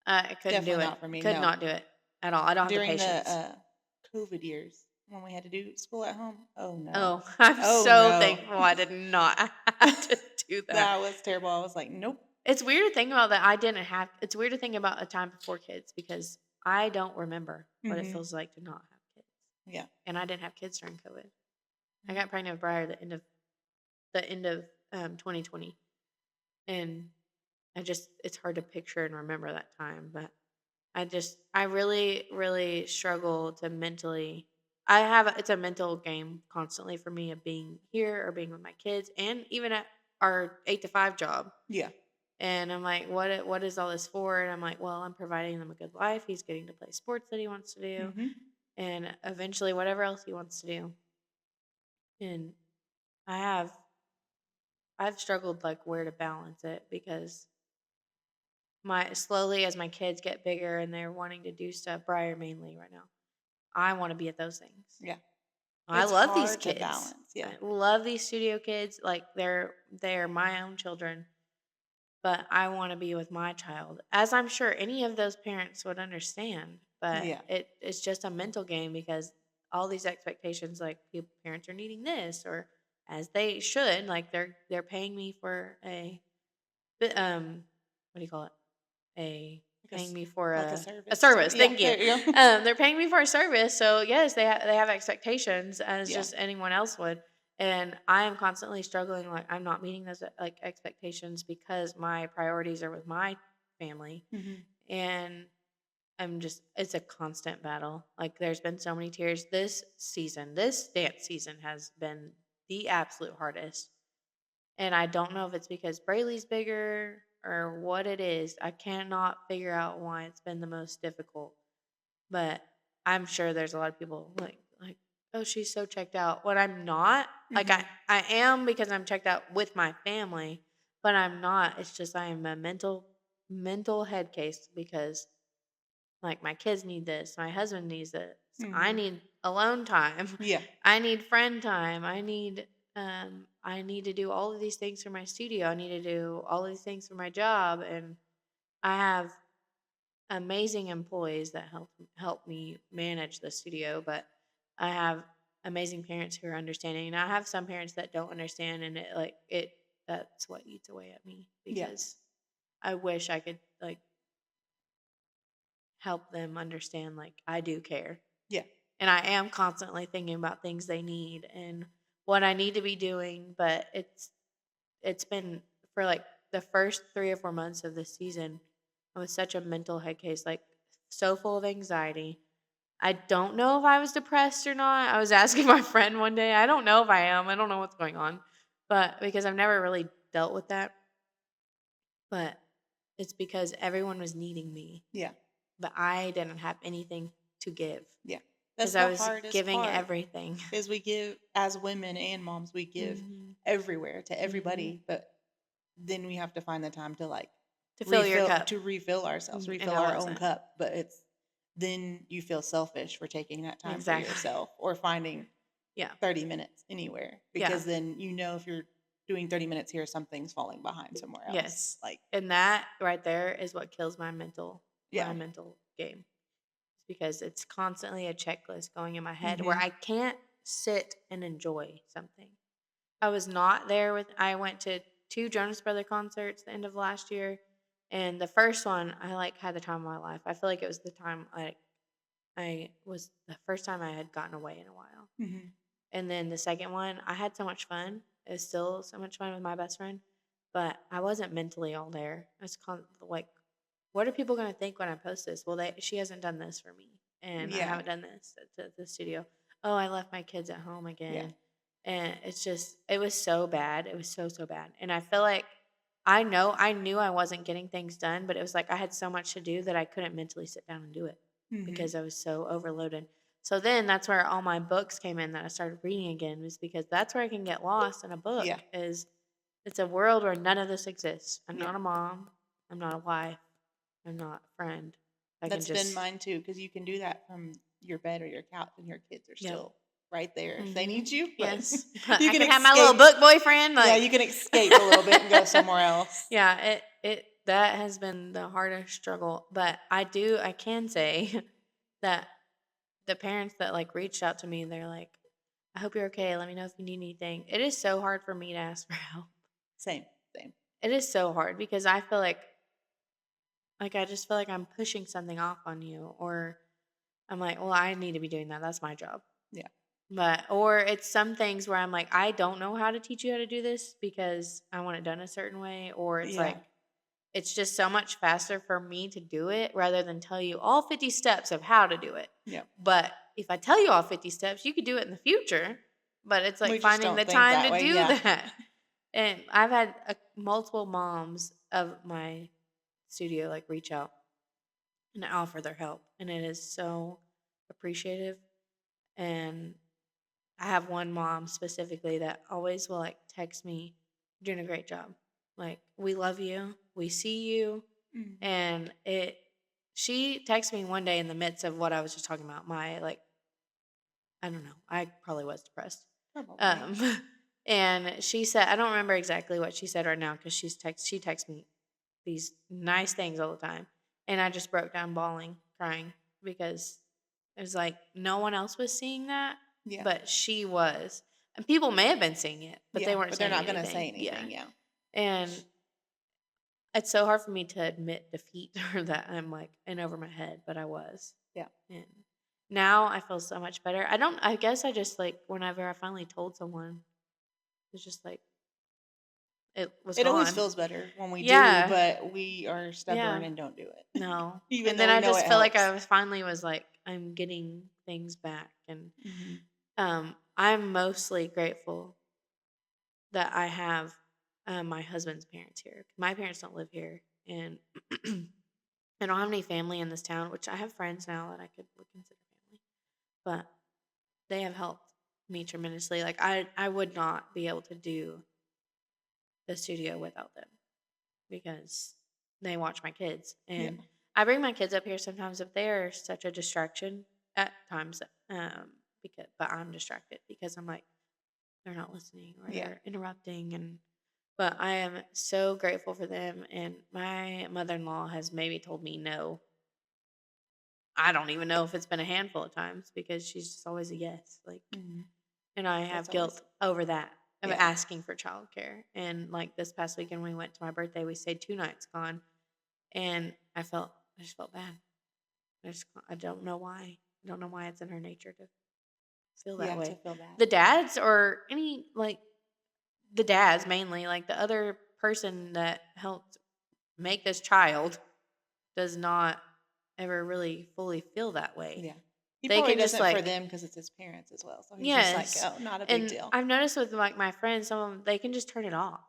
[SPEAKER 1] I couldn't
[SPEAKER 2] Definitely
[SPEAKER 1] do it.
[SPEAKER 2] not for me.
[SPEAKER 1] Could
[SPEAKER 2] No.
[SPEAKER 1] not do it at all. I don't have
[SPEAKER 2] During
[SPEAKER 1] the patience.
[SPEAKER 2] the COVID years when we had to do school at home. Oh no.
[SPEAKER 1] Oh, I'm so thankful I did not have to do that.
[SPEAKER 2] That was terrible. I was like, nope.
[SPEAKER 1] It's weird to think about that. It's weird to think about a time before kids because I don't remember what it feels like to not have kids.
[SPEAKER 2] Yeah.
[SPEAKER 1] And I didn't have kids during COVID. I got pregnant with Briar at the end of 2020. And it's hard to picture and remember that time. But I really, really struggle to mentally. It's a mental game constantly for me of being here or being with my kids and even at our 8 to 5 job.
[SPEAKER 2] Yeah.
[SPEAKER 1] And I'm like, what is all this for? And I'm like, well, I'm providing them a good life. He's getting to play sports that he wants to do. And eventually whatever else he wants to do. And I've struggled like where to balance it because slowly as my kids get bigger and they're wanting to do stuff, Briar mainly right now, I want to be at those things.
[SPEAKER 2] Yeah.
[SPEAKER 1] I
[SPEAKER 2] It's
[SPEAKER 1] love these
[SPEAKER 2] hard to
[SPEAKER 1] kids.
[SPEAKER 2] balance. Yeah.
[SPEAKER 1] I love these studio kids. Like they're my own children, but I want to be with my child, as I'm sure any of those parents would understand. But
[SPEAKER 2] Yeah.
[SPEAKER 1] it's just a mental game because all these expectations, like parents are needing this, or as they should, like they're paying me for what do you call it? Paying me for
[SPEAKER 2] Like a
[SPEAKER 1] a
[SPEAKER 2] service.
[SPEAKER 1] service.
[SPEAKER 2] Yeah,
[SPEAKER 1] Thank you.
[SPEAKER 2] there you go.
[SPEAKER 1] They're paying me for a service, so yes, they have expectations as
[SPEAKER 2] Yeah.
[SPEAKER 1] just anyone else would, and I am constantly struggling. Like I'm not meeting those like expectations because my priorities are with my family,
[SPEAKER 2] Mhm.
[SPEAKER 1] and it's a constant battle. Like there's been so many tears this season. This dance season has been the absolute hardest. And I don't know if it's because Brayley's bigger or what it is. I cannot figure out why it's been the most difficult. But I'm sure there's a lot of people like, oh, she's so checked out. When I'm not, like
[SPEAKER 2] Mhm.
[SPEAKER 1] I am because I'm checked out with my family, but I'm not. It's just I am a mental head case because like my kids need this, my husband needs this. I
[SPEAKER 2] Mhm.
[SPEAKER 1] need alone time.
[SPEAKER 2] Yeah.
[SPEAKER 1] I need friend time. I need to do all of these things for my studio. I need to do all of these things for my job, and I have amazing employees that help me manage the studio, but I have amazing parents who are understanding. And I have some parents that don't understand, and that's what eats away at me
[SPEAKER 2] Yeah.
[SPEAKER 1] because I wish I could like help them understand like I do care.
[SPEAKER 2] Yeah.
[SPEAKER 1] And I am constantly thinking about things they need and what I need to be doing, but it's been for like the first 3 or 4 months of this season, I was such a mental head case, like so full of anxiety. I don't know if I was depressed or not. I was asking my friend one day. I don't know if I am. I don't know what's going on. But because I've never really dealt with that. But it's because everyone was needing me,
[SPEAKER 2] Yeah.
[SPEAKER 1] but I didn't have anything to give
[SPEAKER 2] Yeah.
[SPEAKER 1] because
[SPEAKER 2] That's
[SPEAKER 1] I
[SPEAKER 2] the
[SPEAKER 1] was
[SPEAKER 2] hardest
[SPEAKER 1] giving
[SPEAKER 2] part
[SPEAKER 1] everything.
[SPEAKER 2] is we give as women and moms, we give
[SPEAKER 1] Mhm.
[SPEAKER 2] everywhere to
[SPEAKER 1] Mhm.
[SPEAKER 2] everybody, but then we have to find the time to like
[SPEAKER 1] To fill your cup.
[SPEAKER 2] refill ourselves,
[SPEAKER 1] And
[SPEAKER 2] refill
[SPEAKER 1] I
[SPEAKER 2] our own
[SPEAKER 1] wasn't.
[SPEAKER 2] cup. But it's then you feel selfish for taking that time for
[SPEAKER 1] Exactly.
[SPEAKER 2] yourself or finding
[SPEAKER 1] Yeah.
[SPEAKER 2] 30 minutes anywhere
[SPEAKER 1] Yeah.
[SPEAKER 2] because then you know if you're doing 30 minutes here, something's falling behind somewhere else.
[SPEAKER 1] Yes.
[SPEAKER 2] Like,
[SPEAKER 1] And that right there is what kills my mental
[SPEAKER 2] yeah.
[SPEAKER 1] game. It's because it's constantly a checklist going in my head where
[SPEAKER 2] Mhm.
[SPEAKER 1] I can't sit and enjoy something. I was not there I went to 2 Jonas Brother concerts the end of last year, and the first one I like had the time of my life. I feel like it was the time I was the first time I had gotten away in a while.
[SPEAKER 2] Mhm.
[SPEAKER 1] And then the second one, I had so much fun. It was still so much fun with my best friend, but I wasn't mentally all there. I was like, what are people going to think when I post this? Well, she hasn't done this for me, and I
[SPEAKER 2] Yeah.
[SPEAKER 1] haven't done this at the studio. Oh, I left my kids at home
[SPEAKER 2] Yeah.
[SPEAKER 1] again. And it was so bad. It was so, so bad. And I feel like I knew I wasn't getting things done, but it was like I had so much to do that I couldn't mentally sit down and do it
[SPEAKER 2] Mhm.
[SPEAKER 1] because I was so overloaded. So then that's where all my books came in that I started reading again, was because that's where I can get lost in a book.
[SPEAKER 2] Yeah.
[SPEAKER 1] It's a world where none of this exists. I'm
[SPEAKER 2] Yeah.
[SPEAKER 1] not a mom. I'm not a wife. I'm not a friend.
[SPEAKER 2] That's been mine too, because you can do that from your bed or your couch, and your kids are
[SPEAKER 1] Yep.
[SPEAKER 2] still right there if they
[SPEAKER 1] Mhm.
[SPEAKER 2] need you. But
[SPEAKER 1] Yes. But
[SPEAKER 2] you
[SPEAKER 1] I
[SPEAKER 2] can
[SPEAKER 1] can have my little book boyfriend.
[SPEAKER 2] Yeah,
[SPEAKER 1] Like
[SPEAKER 2] you can escape a little bit and go somewhere else.
[SPEAKER 1] yeah, that has been the hardest struggle. But I can say that the parents that like reached out to me, they're like, I hope you're okay. Let me know if you need anything. It is so hard for me to ask for help.
[SPEAKER 2] Same, same.
[SPEAKER 1] It is so hard because I feel like I just feel like I'm pushing something off on you, or I'm like, well, I need to be doing that. That's my job.
[SPEAKER 2] Yeah.
[SPEAKER 1] Or it's some things where I'm like, I don't know how to teach you how to do this because I want it done a certain way. Or it's
[SPEAKER 2] Yeah.
[SPEAKER 1] like, it's just so much faster for me to do it rather than tell you all 50 steps of how to do it.
[SPEAKER 2] Yeah.
[SPEAKER 1] But if I tell you all 50 steps, you could do it in the future. But it's like
[SPEAKER 2] We just
[SPEAKER 1] finding
[SPEAKER 2] don't
[SPEAKER 1] the
[SPEAKER 2] think
[SPEAKER 1] time
[SPEAKER 2] that
[SPEAKER 1] to
[SPEAKER 2] way,
[SPEAKER 1] do
[SPEAKER 2] yeah.
[SPEAKER 1] that. And I've had multiple moms of my studio like reach out and offer their help. And it is so appreciative. And I have one mom specifically that always will like text me, "You're doing a great job. Like, we love you. We see you."
[SPEAKER 2] Mhm.
[SPEAKER 1] And she texted me one day in the midst of what I was just talking about, my like I don't know. I probably was depressed.
[SPEAKER 2] Probably.
[SPEAKER 1] And she said, I don't remember exactly what she said right now because she texts me these nice things all the time. And I just broke down bawling, crying because it was like no one else was seeing that,
[SPEAKER 2] Yeah.
[SPEAKER 1] but she was. And people may have been seeing it, but they weren't
[SPEAKER 2] but they're
[SPEAKER 1] saying
[SPEAKER 2] not going to
[SPEAKER 1] anything.
[SPEAKER 2] say anything. Yeah.
[SPEAKER 1] And it's so hard for me to admit defeat or that I'm like in over my head, but I was.
[SPEAKER 2] Yeah.
[SPEAKER 1] And now I feel so much better. I guess I just like whenever I finally told someone, it's just like it was
[SPEAKER 2] It always
[SPEAKER 1] gone.
[SPEAKER 2] feels better when we do,
[SPEAKER 1] Yeah.
[SPEAKER 2] but we are stubborn
[SPEAKER 1] Yeah.
[SPEAKER 2] and don't do it.
[SPEAKER 1] No.
[SPEAKER 2] Even
[SPEAKER 1] And
[SPEAKER 2] though
[SPEAKER 1] then
[SPEAKER 2] we
[SPEAKER 1] I
[SPEAKER 2] know
[SPEAKER 1] just
[SPEAKER 2] it
[SPEAKER 1] feel like
[SPEAKER 2] helps.
[SPEAKER 1] I was finally was like, I'm getting things back. And
[SPEAKER 2] Mhm.
[SPEAKER 1] I'm mostly grateful that I have my husband's parents here. My parents don't live here. And I don't have any family in this town, which I have friends now that I would consider family. But they have helped me tremendously. Like I would not be able to do the studio without them because they watch my kids.
[SPEAKER 2] Yeah.
[SPEAKER 1] And I bring my kids up here sometimes if they are such a distraction at times. But I'm distracted because I'm like they're not listening or
[SPEAKER 2] Yeah.
[SPEAKER 1] they're interrupting. But I am so grateful for them. And my mother-in-law has maybe told me no. I don't even know if it's been a handful of times because she's just always a yes. Like,
[SPEAKER 2] Mhm.
[SPEAKER 1] and I
[SPEAKER 2] That's
[SPEAKER 1] have
[SPEAKER 2] always
[SPEAKER 1] guilt over that of
[SPEAKER 2] Yeah.
[SPEAKER 1] asking for childcare. And like this past weekend, we went to my birthday. We stayed 2 nights gone, and I just felt bad. I don't know why. I don't know why it's in her nature to feel that
[SPEAKER 2] to
[SPEAKER 1] way.
[SPEAKER 2] feel bad.
[SPEAKER 1] The dads or any like the dads mainly, like the other person that helped make this child does not ever really fully feel that way.
[SPEAKER 2] Yeah. He
[SPEAKER 1] They
[SPEAKER 2] probably
[SPEAKER 1] can just
[SPEAKER 2] doesn't for
[SPEAKER 1] like
[SPEAKER 2] them because it's his parents as well. So he's just like,
[SPEAKER 1] yes.
[SPEAKER 2] oh, not a big
[SPEAKER 1] And
[SPEAKER 2] deal.
[SPEAKER 1] I've noticed with like my friends, some of them they can just turn it off.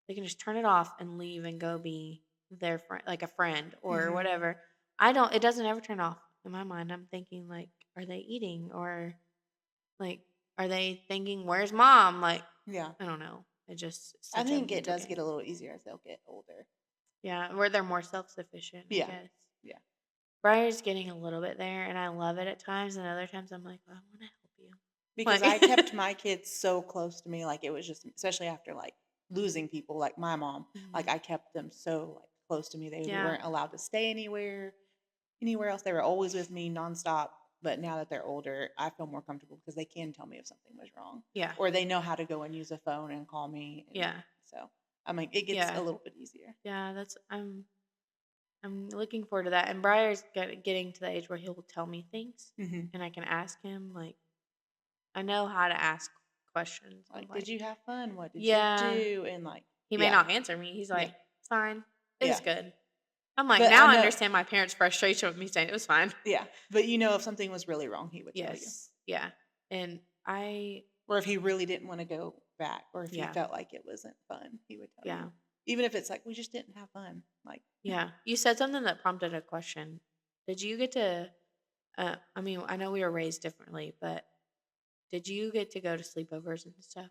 [SPEAKER 1] They can just turn it off and leave and go be their friend, like a friend or
[SPEAKER 2] Mhm.
[SPEAKER 1] whatever. I don't. It doesn't ever turn off in my mind. I'm thinking like, are they eating or like, are they thinking, where's mom? Like,
[SPEAKER 2] Yeah.
[SPEAKER 1] I don't know. It just it's
[SPEAKER 2] I
[SPEAKER 1] such a
[SPEAKER 2] think it
[SPEAKER 1] mental
[SPEAKER 2] does
[SPEAKER 1] game.
[SPEAKER 2] get a little easier as they'll get older.
[SPEAKER 1] Yeah, where they're more self sufficient. I
[SPEAKER 2] Yeah.
[SPEAKER 1] guess.
[SPEAKER 2] Yeah.
[SPEAKER 1] Briar's getting a little bit there, and I love it at times, and other times I'm like, well, I want to help you.
[SPEAKER 2] Because I kept my kids so close to me, like it was just, especially after like losing people, like my mom, like I kept them so like close to me. They
[SPEAKER 1] Yeah.
[SPEAKER 2] weren't allowed to stay anywhere else. They were always with me nonstop. But now that they're older, I feel more comfortable because they can tell me if something was wrong.
[SPEAKER 1] Yeah.
[SPEAKER 2] Or they know how to go and use a phone and call me. And
[SPEAKER 1] Yeah.
[SPEAKER 2] So I mean, it gets a little bit easier.
[SPEAKER 1] Yeah, I'm looking forward to that. And Briar's getting to the age where he'll tell me things,
[SPEAKER 2] Mhm.
[SPEAKER 1] and I can ask him. Like, I know how to ask questions.
[SPEAKER 2] Like, did you have fun? What did
[SPEAKER 1] yeah,
[SPEAKER 2] you do? And like,
[SPEAKER 1] he may not answer me. He's like, it's fine. It was
[SPEAKER 2] Yeah.
[SPEAKER 1] good. I'm like,
[SPEAKER 2] But
[SPEAKER 1] now
[SPEAKER 2] I
[SPEAKER 1] I
[SPEAKER 2] know,
[SPEAKER 1] understand my parents' frustration with me saying it was fine.
[SPEAKER 2] yeah. But you know, if something was really wrong, he would tell you.
[SPEAKER 1] Yes. Yeah. And
[SPEAKER 2] Or if he really didn't want to go back, or if he
[SPEAKER 1] Yeah.
[SPEAKER 2] felt like it wasn't fun, he would tell
[SPEAKER 1] Yeah.
[SPEAKER 2] you. Even if it's like, we just didn't have fun. Like,
[SPEAKER 1] Yeah. You said something that prompted a question. Did you get to, I mean, I know we were raised differently, but did you get to go to sleepovers and stuff?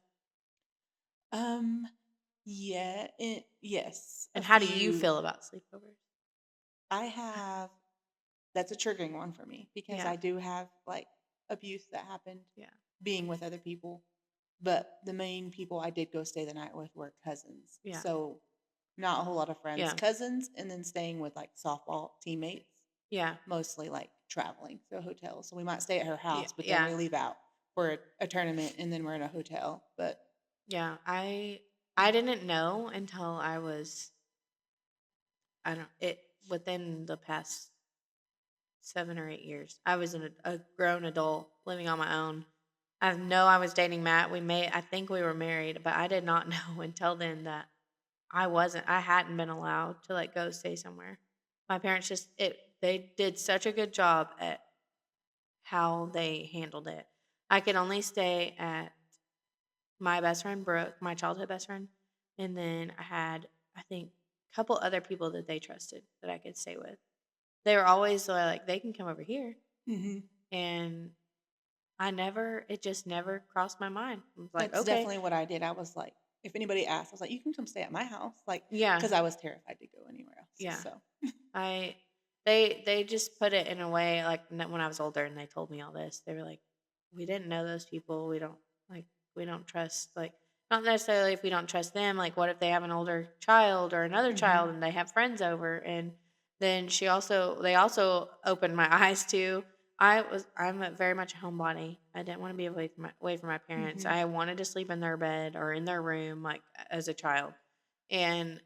[SPEAKER 2] um, yeah, yes, a
[SPEAKER 1] And how do you
[SPEAKER 2] few.
[SPEAKER 1] feel about sleepovers?
[SPEAKER 2] I have, that's a triggering one for me because
[SPEAKER 1] Yeah.
[SPEAKER 2] I do have like abuse that happened
[SPEAKER 1] Yeah.
[SPEAKER 2] being with other people. But the main people I did go stay the night with were cousins.
[SPEAKER 1] Yeah.
[SPEAKER 2] So not a whole lot of friends.
[SPEAKER 1] Yeah.
[SPEAKER 2] Cousins, and then staying with like softball teammates.
[SPEAKER 1] Yeah.
[SPEAKER 2] Mostly like traveling, so hotels. So we might stay at her
[SPEAKER 1] Yeah.
[SPEAKER 2] house, but then
[SPEAKER 1] Yeah.
[SPEAKER 2] we leave out for a tournament, and then we're in a hotel. But
[SPEAKER 1] Yeah. I didn't know until I was I don't it within the past 7 or 8 years. I was a grown adult living on my own. I know I was dating Matt. I think we were married, but I did not know until then that I hadn't been allowed to like go stay somewhere. My parents they did such a good job at how they handled it. I could only stay at my best friend Brooke, my childhood best friend, and then I had I think a couple other people that they trusted that I could stay with. They were always like they can come over here, and it just never crossed my mind. I was like,
[SPEAKER 2] that's
[SPEAKER 1] okay,
[SPEAKER 2] definitely what I did. I was like, if anybody asked, I was like, you can come stay at my house, like,
[SPEAKER 1] yeah,
[SPEAKER 2] because I was terrified to go anywhere else.
[SPEAKER 1] yeah.
[SPEAKER 2] So
[SPEAKER 1] I they just put it in a way like when I was older and they told me all this. They were like, we didn't know those people. We don't trust, like, not necessarily if we don't trust them, like, what if they have an older child or another
[SPEAKER 2] Mm-hmm.
[SPEAKER 1] child and they have friends over? And then they also opened my eyes to, I'm very much a homebody. I didn't want to be away from my parents.
[SPEAKER 2] Mm-hmm.
[SPEAKER 1] I wanted to sleep in their bed or in their room, like, as a child. And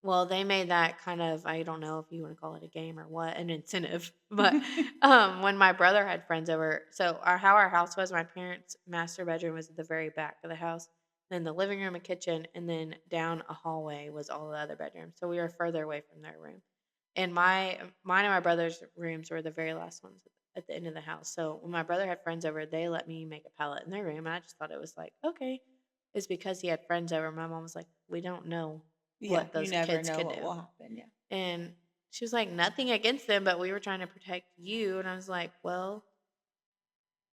[SPEAKER 1] well, they made that kind of, I don't know if you want to call it a game or what, an incentive. But when my brother had friends over, so how our house was, my parents' master bedroom was at the very back of the house. Then the living room and kitchen, and then down a hallway was all the other bedrooms. So we were further away from their room. And mine and my brother's rooms were the very last ones at the end of the house. So when my brother had friends over, they let me make a pallet in their room. And I just thought it was like, okay. It's because he had friends over. My mom was like, we don't know
[SPEAKER 2] Yeah,
[SPEAKER 1] what
[SPEAKER 2] you
[SPEAKER 1] those
[SPEAKER 2] never
[SPEAKER 1] kids
[SPEAKER 2] know
[SPEAKER 1] could
[SPEAKER 2] what
[SPEAKER 1] do.
[SPEAKER 2] will happen. Yeah.
[SPEAKER 1] And she was like, nothing against them, but we were trying to protect you. And I was like, well,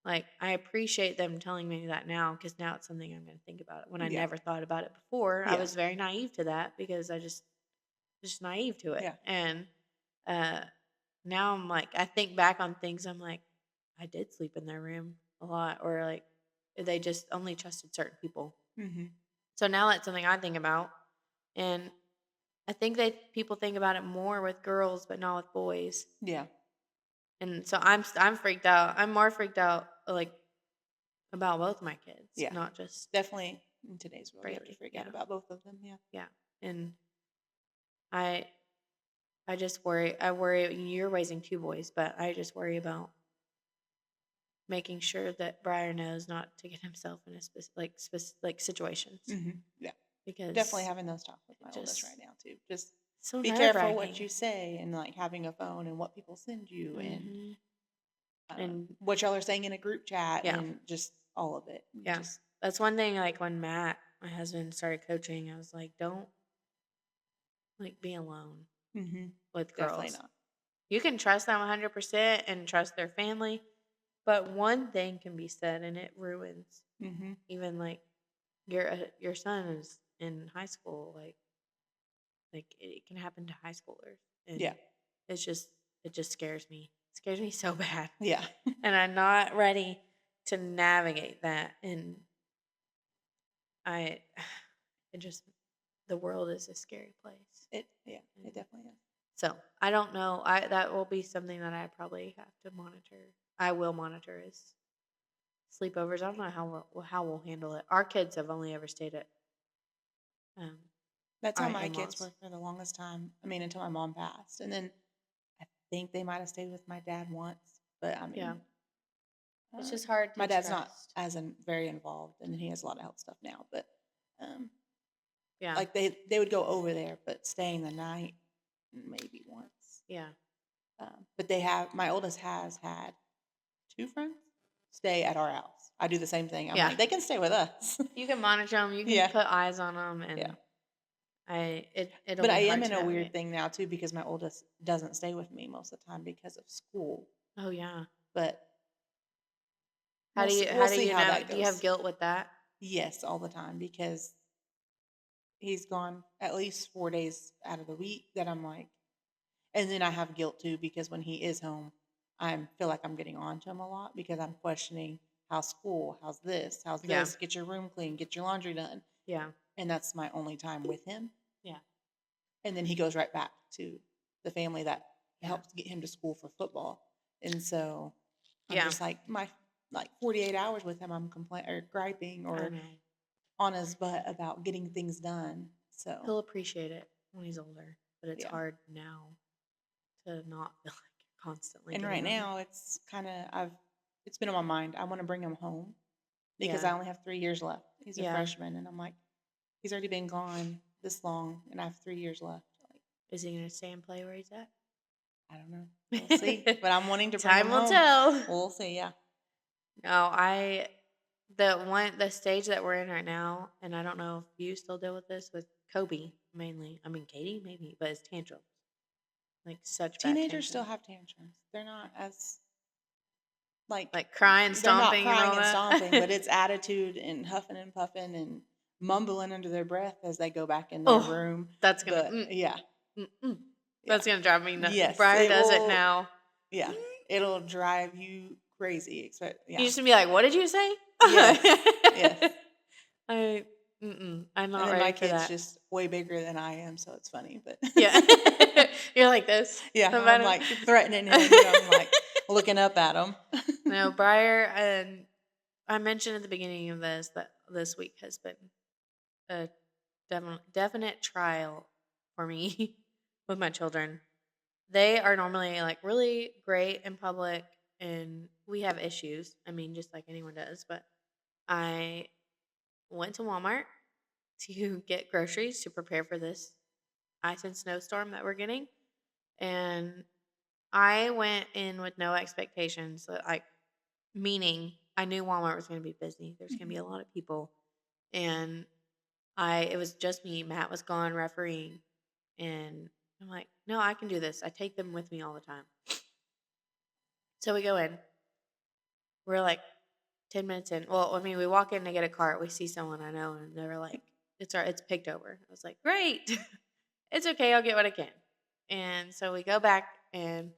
[SPEAKER 1] like, I appreciate them telling me that now, because now it's something I'm going to think about it. When I
[SPEAKER 2] Yeah.
[SPEAKER 1] never thought about it before, I
[SPEAKER 2] Yeah.
[SPEAKER 1] was very naive to that because I just naive to it.
[SPEAKER 2] Yeah.
[SPEAKER 1] And uh, now I'm like, I think back on things, I'm like, I did sleep in their room a lot, or like they just only trusted certain people.
[SPEAKER 2] Mm-hmm.
[SPEAKER 1] So now that's something I think about. And I think people think about it more with girls, but not with boys.
[SPEAKER 2] Yeah.
[SPEAKER 1] And so I'm freaked out. I'm more freaked out, like, about both my kids,
[SPEAKER 2] Yeah.
[SPEAKER 1] not just
[SPEAKER 2] Definitely in today's world, you have to
[SPEAKER 1] Braylee.
[SPEAKER 2] freak
[SPEAKER 1] Yeah,
[SPEAKER 2] out about both of them. Yeah.
[SPEAKER 1] yeah. And I I just worry. I worry. You're raising two boys, but I just worry about making sure that Briar knows not to get himself in a like situations,
[SPEAKER 2] Mm-hmm. Yeah. Definitely
[SPEAKER 1] because
[SPEAKER 2] having those talks with my oldest
[SPEAKER 1] just
[SPEAKER 2] right now too. Just
[SPEAKER 1] so
[SPEAKER 2] be
[SPEAKER 1] nerve
[SPEAKER 2] careful what
[SPEAKER 1] wracking.
[SPEAKER 2] you say, and like having a phone and what people send you,
[SPEAKER 1] Hmm.
[SPEAKER 2] and
[SPEAKER 1] And
[SPEAKER 2] what y'all are saying in a group chat,
[SPEAKER 1] yeah,
[SPEAKER 2] and just all of it.
[SPEAKER 1] yeah.
[SPEAKER 2] Just
[SPEAKER 1] That's one thing. Like when Matt, my husband, started coaching, I was like, don't, like, be alone
[SPEAKER 2] mm-hmm.
[SPEAKER 1] with
[SPEAKER 2] Definitely
[SPEAKER 1] girls.
[SPEAKER 2] not.
[SPEAKER 1] You can trust them 100% and trust their family, but one thing can be said and it ruins.
[SPEAKER 2] Mm-hmm.
[SPEAKER 1] Even like your son is in high school, like it can happen to high schoolers, and
[SPEAKER 2] Yeah.
[SPEAKER 1] it's just it just scares me. It scares me so bad,
[SPEAKER 2] Yeah.
[SPEAKER 1] and I'm not ready to navigate that. And I, it just the world is a scary place.
[SPEAKER 2] Yeah. It definitely is.
[SPEAKER 1] So I don't know. That will be something that I probably have to monitor. I will monitor is sleepovers. I don't know how we'll handle it. Our kids have only ever stayed at um,
[SPEAKER 2] That's how
[SPEAKER 1] our
[SPEAKER 2] my kids
[SPEAKER 1] in-laws.
[SPEAKER 2] were for the longest time. I mean, until my mom passed, and then I think they might have stayed with my dad once. But I
[SPEAKER 1] Yeah,
[SPEAKER 2] mean,
[SPEAKER 1] it's just hard to
[SPEAKER 2] my dad's not
[SPEAKER 1] trust.
[SPEAKER 2] as very involved, and he has a lot of health stuff now. But um,
[SPEAKER 1] Yeah,
[SPEAKER 2] like they would go over there, but staying the night maybe once.
[SPEAKER 1] yeah,
[SPEAKER 2] But my oldest has had two friends stay at our house. I do the same thing. I'm
[SPEAKER 1] yeah.
[SPEAKER 2] like, they can stay with us.
[SPEAKER 1] You can monitor them. You can
[SPEAKER 2] Yeah.
[SPEAKER 1] put eyes on them,
[SPEAKER 2] Yeah.
[SPEAKER 1] and it'll
[SPEAKER 2] But
[SPEAKER 1] be
[SPEAKER 2] I am
[SPEAKER 1] hard
[SPEAKER 2] in
[SPEAKER 1] to
[SPEAKER 2] a weird
[SPEAKER 1] navigate.
[SPEAKER 2] thing now too, because my oldest doesn't stay with me most of the time because of school.
[SPEAKER 1] Oh yeah.
[SPEAKER 2] But
[SPEAKER 1] How do you
[SPEAKER 2] we'll
[SPEAKER 1] how do
[SPEAKER 2] see
[SPEAKER 1] you
[SPEAKER 2] how
[SPEAKER 1] know?
[SPEAKER 2] that
[SPEAKER 1] Do you have
[SPEAKER 2] goes.
[SPEAKER 1] guilt with that?
[SPEAKER 2] Yes, all the time, because he's gone at least 4 days out of the week that I'm like, and then I have guilt too, because when he is home, I feel like I'm getting on to him a lot, because I'm questioning how's school, how's
[SPEAKER 1] Yeah,
[SPEAKER 2] this, get your room clean, get your laundry done.
[SPEAKER 1] yeah,
[SPEAKER 2] And that's my only time with him.
[SPEAKER 1] yeah,
[SPEAKER 2] And then he goes right back to the family that
[SPEAKER 1] yeah,
[SPEAKER 2] helps get him to school for football. And so I'm
[SPEAKER 1] yeah.
[SPEAKER 2] just like, my 48 hours with him, I'm griping
[SPEAKER 1] I
[SPEAKER 2] or
[SPEAKER 1] know.
[SPEAKER 2] on his butt about getting things done. So
[SPEAKER 1] He'll appreciate it when he's older, but it's
[SPEAKER 2] yeah.
[SPEAKER 1] hard now to not feel like you're constantly
[SPEAKER 2] And
[SPEAKER 1] getting
[SPEAKER 2] right
[SPEAKER 1] on him.
[SPEAKER 2] now it's it's been on my mind. I want to bring him home because
[SPEAKER 1] Yeah,
[SPEAKER 2] I only have 3 years left. He's a
[SPEAKER 1] yeah.
[SPEAKER 2] freshman, and I'm like, he's already been gone this long, and I have 3 years left. Like,
[SPEAKER 1] Is he gonna stay and play where he's at?
[SPEAKER 2] I don't know. We'll see. But I'm wanting to bring him
[SPEAKER 1] Time will
[SPEAKER 2] home.
[SPEAKER 1] tell.
[SPEAKER 2] We'll see. Yeah.
[SPEAKER 1] No, the stage that we're in right now, and I don't know if you still deal with this with Kobe mainly. I mean Katie maybe, but it's tantrums. Like such bad
[SPEAKER 2] Teenagers still
[SPEAKER 1] tantrums.
[SPEAKER 2] have tantrums. They're not as like
[SPEAKER 1] Like crying,
[SPEAKER 2] they're not
[SPEAKER 1] stomping and
[SPEAKER 2] crying
[SPEAKER 1] all
[SPEAKER 2] and stomping, but
[SPEAKER 1] that.
[SPEAKER 2] it's attitude and huffing and puffing and mumbling under their breath as they go back in their
[SPEAKER 1] Oh,
[SPEAKER 2] room.
[SPEAKER 1] that's gonna
[SPEAKER 2] But yeah,
[SPEAKER 1] that's gonna drive me nuts.
[SPEAKER 2] yes,
[SPEAKER 1] Briar
[SPEAKER 2] it
[SPEAKER 1] does it
[SPEAKER 2] will.
[SPEAKER 1] now.
[SPEAKER 2] Yeah, it'll drive you crazy.
[SPEAKER 1] You
[SPEAKER 2] Yeah.
[SPEAKER 1] just be like, "What did you say?"
[SPEAKER 2] Yes. Yes.
[SPEAKER 1] I I'm
[SPEAKER 2] And
[SPEAKER 1] not
[SPEAKER 2] then my
[SPEAKER 1] ready for
[SPEAKER 2] kid's
[SPEAKER 1] that.
[SPEAKER 2] just way bigger than I am, so it's funny. But
[SPEAKER 1] Yeah. You're like this
[SPEAKER 2] yeah, I'm
[SPEAKER 1] about him.
[SPEAKER 2] like threatening him, and I'm like looking up at him.
[SPEAKER 1] No, Briar, and I mentioned at the beginning of this that this week has been a definite trial for me with my children. They are normally like really great in public, and we have issues. I mean, just like anyone does. But I went to Walmart to get groceries to prepare for this ice and snowstorm that we're getting, and I went in with no expectations. Like, meaning I knew Walmart was going to be busy. There's going to be
[SPEAKER 2] Mhm.
[SPEAKER 1] a lot of people, and it was just me. Matt was gone refereeing, and I'm like, no, I can do this. I take them with me all the time. So we go in. We're like 10 minutes in. Well, I mean, we walk in to get a cart. We see someone I know, and they were like, it's picked over. I was like, great. It's okay. I'll get what I can. And so we go back and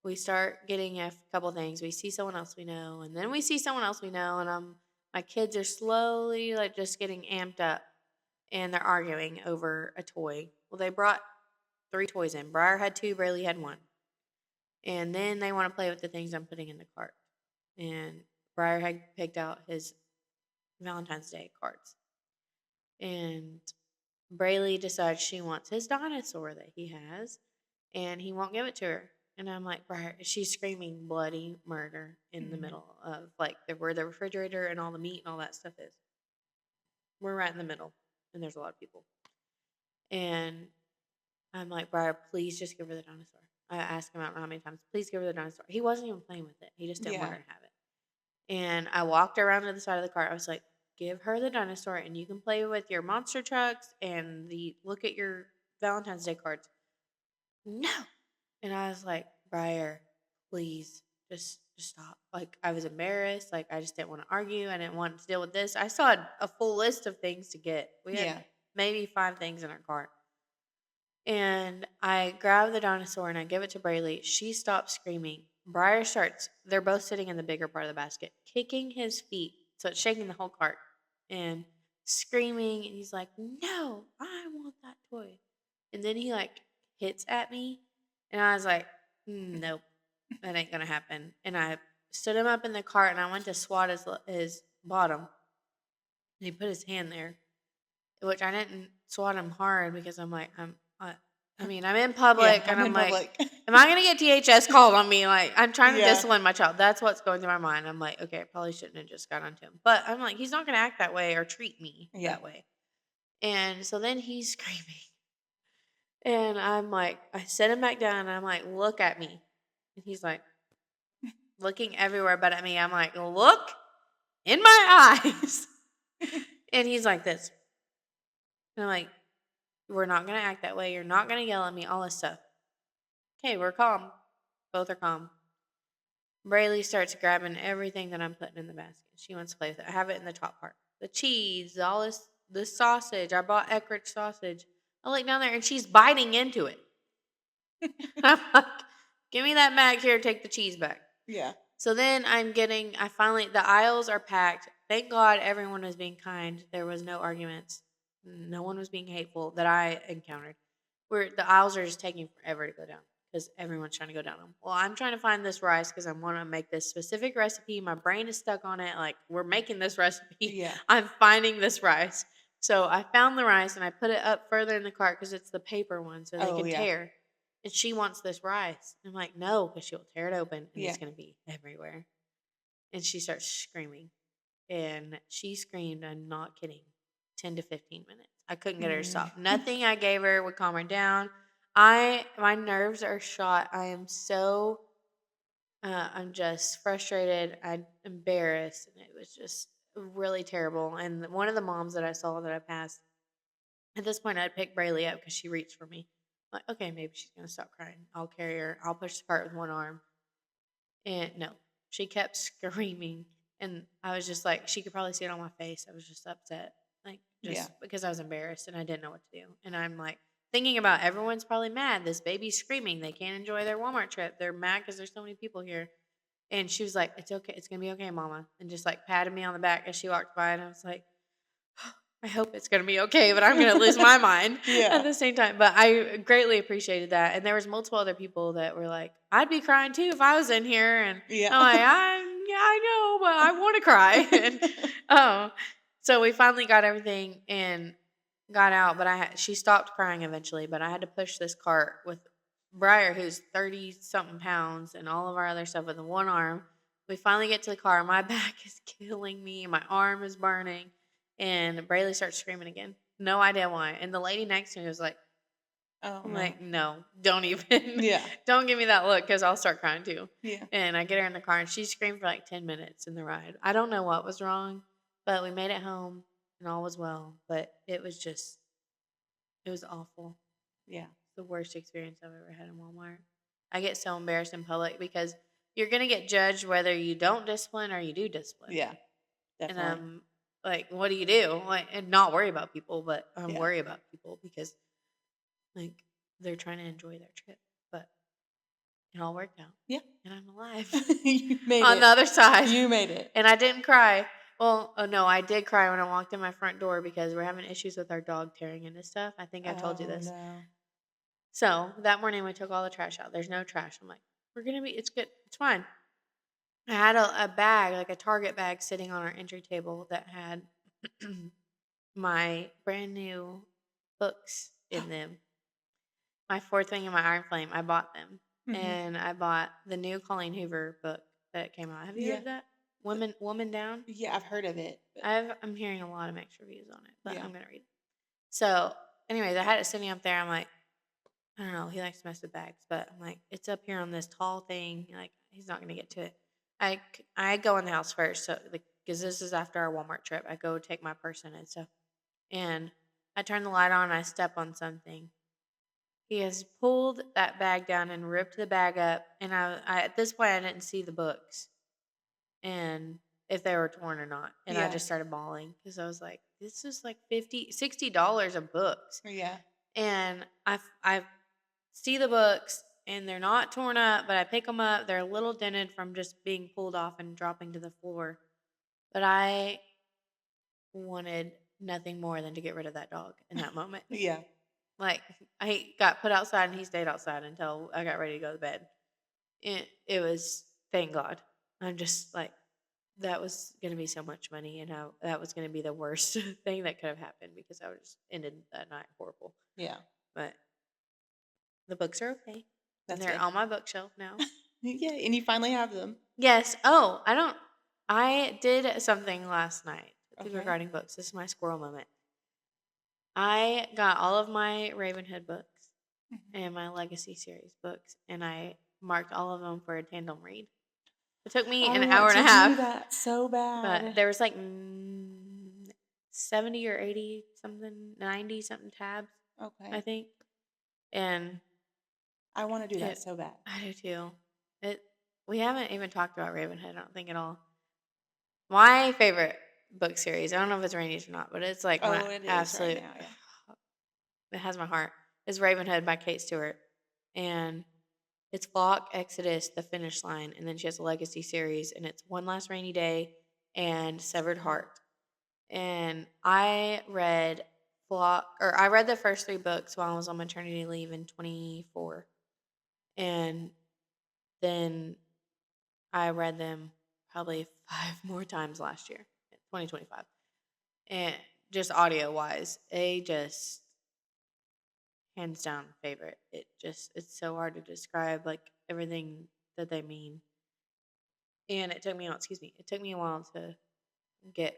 [SPEAKER 1] we start getting a couple things. We see someone else we know, and then we see someone else we know, and my kids are slowly like just getting amped up, and they're arguing over a toy. Well, they brought 3 toys in. Briar had 2, Braylee had 1. And then they want to play with the things I'm putting in the cart. And Briar had picked out his Valentine's Day cards. And Braylee decides she wants his dinosaur that he has, and he won't give it to her. And I'm like, Briar, she's screaming bloody murder in the
[SPEAKER 2] Mhm.
[SPEAKER 1] middle of like where the refrigerator and all the meat and all that stuff is. We're right in the middle, and there's a lot of people. And I'm like, Briar, please just give her the dinosaur. I asked him out how many times, please give her the dinosaur. He wasn't even playing with it. He just didn't want
[SPEAKER 2] Yeah.
[SPEAKER 1] her to have it. And I walked around to the side of the cart. I was like, give her the dinosaur and you can play with your monster trucks and look at your Valentine's Day cards. No. And I was like, Briar, please just stop. Like, I was embarrassed. Like, I just didn't want to argue. I didn't want to deal with this. I saw a full list of things to get. We had
[SPEAKER 2] Yeah.
[SPEAKER 1] maybe 5 things in our cart. And I grab the dinosaur and I give it to Braylee. She stops screaming. Briar starts, they're both sitting in the bigger part of the basket, kicking his feet. So it's shaking the whole cart and screaming. And he's like, no, I want that toy. And then he like hits at me. And I was like, nope, that ain't going to happen. And I stood him up in the cart and I went to swat his bottom. And he put his hand there, which I didn't swat him hard because I'm like, I'm in
[SPEAKER 2] Yeah.
[SPEAKER 1] public and
[SPEAKER 2] I'm
[SPEAKER 1] I'm
[SPEAKER 2] in
[SPEAKER 1] like,
[SPEAKER 2] public.
[SPEAKER 1] am I gonna get THS called on me? Like, I'm trying to
[SPEAKER 2] Yeah.
[SPEAKER 1] discipline my child. That's what's going through my mind. I'm like, okay, I probably shouldn't have just got onto him. But I'm like, he's not gonna act that way or treat me
[SPEAKER 2] Yeah.
[SPEAKER 1] that way. And so then he's screaming. And I'm like, I set him back down and I'm like, look at me. And he's like looking everywhere but at me. I'm like, look in my eyes. And he's like this. And I'm like, we're not going to act that way. You're not going to yell at me, all this stuff. Okay, we're calm. Both are calm. Braylee starts grabbing everything that I'm putting in the basket. She wants to play with it. I have it in the top part. The cheese, all the sausage. I bought Eckrich sausage. I look down there and she's biting into it. I'm like, give me that mag here, take the cheese back.
[SPEAKER 2] Yeah.
[SPEAKER 1] So then the aisles are packed. Thank God everyone was being kind. There was no arguments. No one was being hateful that I encountered. Where the aisles are just taking forever to go down because everyone's trying to go down them. Well, I'm trying to find this rice because I want to make this specific recipe. My brain is stuck on it. Like, we're making this recipe.
[SPEAKER 2] Yeah.
[SPEAKER 1] I'm finding this rice. So I found the rice and I put it up further in the cart because it's the paper one so they
[SPEAKER 2] Oh,
[SPEAKER 1] can
[SPEAKER 2] yeah.
[SPEAKER 1] tear. And she wants this rice. I'm like, no, because she'll tear it open and
[SPEAKER 2] Yeah.
[SPEAKER 1] it's going to be everywhere. And she starts screaming. And she screamed, I'm not kidding, 10 to 15 minutes. I couldn't get her to stop. Nothing I gave her would calm her down. My nerves are shot. I am so, I'm just frustrated. I'm embarrassed. And it was just really terrible. And one of the moms that I saw that I passed, at this point, I'd pick Braylee up because she reached for me. Like, okay, maybe she's going to stop crying. I'll carry her. I'll push the cart with one arm. And no, she kept screaming. And I was just like, she could probably see it on my face. I was just upset. Like,
[SPEAKER 2] Yeah.
[SPEAKER 1] just because I was embarrassed and I didn't know what to do. And I'm like, thinking about everyone's probably mad. This baby's screaming. They can't enjoy their Walmart trip. They're mad because there's so many people here. And she was like, "It's okay. It's gonna be okay, Mama," and just like patted me on the back as she walked by. And I was like, I hope it's gonna be okay, but I'm gonna lose my mind at
[SPEAKER 2] Yeah.
[SPEAKER 1] the same time. But I greatly appreciated that. And there was multiple other people that were like, "I'd be crying too if I was in here." And
[SPEAKER 2] Yeah.
[SPEAKER 1] I'm like, yeah, I know, but I want to cry. And oh, so we finally got everything and got out. But she stopped crying eventually. But I had to push this cart with Briar, who's 30 something pounds, and all of our other stuff with one arm. We finally get to the car. My back is killing me. My arm is burning. And Braylee starts screaming again. No idea why. And the lady next to me was like,
[SPEAKER 2] Oh
[SPEAKER 1] I'm
[SPEAKER 2] no.
[SPEAKER 1] like, no, don't even.
[SPEAKER 2] Yeah.
[SPEAKER 1] Don't give me that look because I'll start crying too.
[SPEAKER 2] Yeah.
[SPEAKER 1] And I get her in the car and she screamed for like 10 minutes in the ride. I don't know what was wrong, but we made it home and all was well. But it was awful.
[SPEAKER 2] Yeah.
[SPEAKER 1] The worst experience I've ever had in Walmart. I get so embarrassed in public because you're going to get judged whether you don't discipline or you do discipline.
[SPEAKER 2] Yeah.
[SPEAKER 1] And
[SPEAKER 2] Definitely.
[SPEAKER 1] like, what do you do? Like, and not worry about people, but
[SPEAKER 2] Yeah.
[SPEAKER 1] worry about people because like they're trying to enjoy their trip. But it all worked out.
[SPEAKER 2] Yeah.
[SPEAKER 1] And I'm alive
[SPEAKER 2] You made
[SPEAKER 1] on
[SPEAKER 2] it.
[SPEAKER 1] the other side.
[SPEAKER 2] You made it.
[SPEAKER 1] And I didn't cry. Well, oh no, I did cry when I walked in my front door because we're having issues with our dog tearing into stuff. I think I told you this.
[SPEAKER 2] No.
[SPEAKER 1] So that morning we took all the trash out. There's no trash. I'm like, it's good. It's fine. I had a bag, like a Target bag, sitting on our entry table that had my brand new books in them. My fourth thing in my Iron Flame, I bought them.
[SPEAKER 2] Mm-hmm.
[SPEAKER 1] And I bought the new Colleen Hoover book that came out. Have you heard of that? Woman Down?
[SPEAKER 2] Yeah, I've heard of it.
[SPEAKER 1] I'm hearing a lot of mixed reviews on it, but
[SPEAKER 2] Yeah.
[SPEAKER 1] I'm going to read it. So, anyways, I had it sitting up there. I'm like, I don't know. He likes to mess with bags, but I'm like, it's up here on this tall thing. Like, he's not going to get to it. I go in the house first, so because this is after our Walmart trip. I go take my purse in and stuff, and I turn the light on. And I step on something. He has pulled that bag down and ripped the bag up, and I at this point I didn't see the books, and if they were torn or not, and I just started bawling because I was like, this is like $60 of books.
[SPEAKER 2] Yeah.
[SPEAKER 1] And I see the books and they're not torn up, but I pick them up. They're a little dented from just being pulled off and dropping to the floor. But I wanted nothing more than to get rid of that dog in that moment.
[SPEAKER 2] Yeah.
[SPEAKER 1] Like, I got put outside and he stayed outside until I got ready to go to bed. It was, thank God. I'm just like, that was going to be so much money and how that was going to be the worst thing that could have happened because I would just ended that night horrible.
[SPEAKER 2] Yeah.
[SPEAKER 1] But the books are okay.
[SPEAKER 2] That's
[SPEAKER 1] and they're
[SPEAKER 2] good.
[SPEAKER 1] on my bookshelf now.
[SPEAKER 2] Yeah, and you finally have them.
[SPEAKER 1] Yes. Oh, I did something last night regarding books. This is my squirrel moment. I got all of my Ravenhood books and my Legacy series books, and I marked all of them for a tandem read. It took me an hour and a half.
[SPEAKER 2] I want to do that so bad.
[SPEAKER 1] But there was like 70 or 80 something, 90 something tabs.
[SPEAKER 2] Okay.
[SPEAKER 1] I think. And
[SPEAKER 2] I want to do that so bad.
[SPEAKER 1] I do too. We haven't even talked about Ravenhood, I don't think at all. My favorite book series, I don't know if it's Randy's or not, but it's like my absolute,
[SPEAKER 2] right now, yeah.
[SPEAKER 1] It has my heart, is Ravenhood by Kate Stewart. And it's Flock, Exodus, The Finish Line, and then she has a Legacy series, and it's One Last Rainy Day and Severed Heart. And I read the first 3 books while I was on maternity leave in 24. And then I read them probably 5 more times last year, 2025. And just audio wise, just hands down favorite. It's so hard to describe like everything that they mean. And it took me a while to get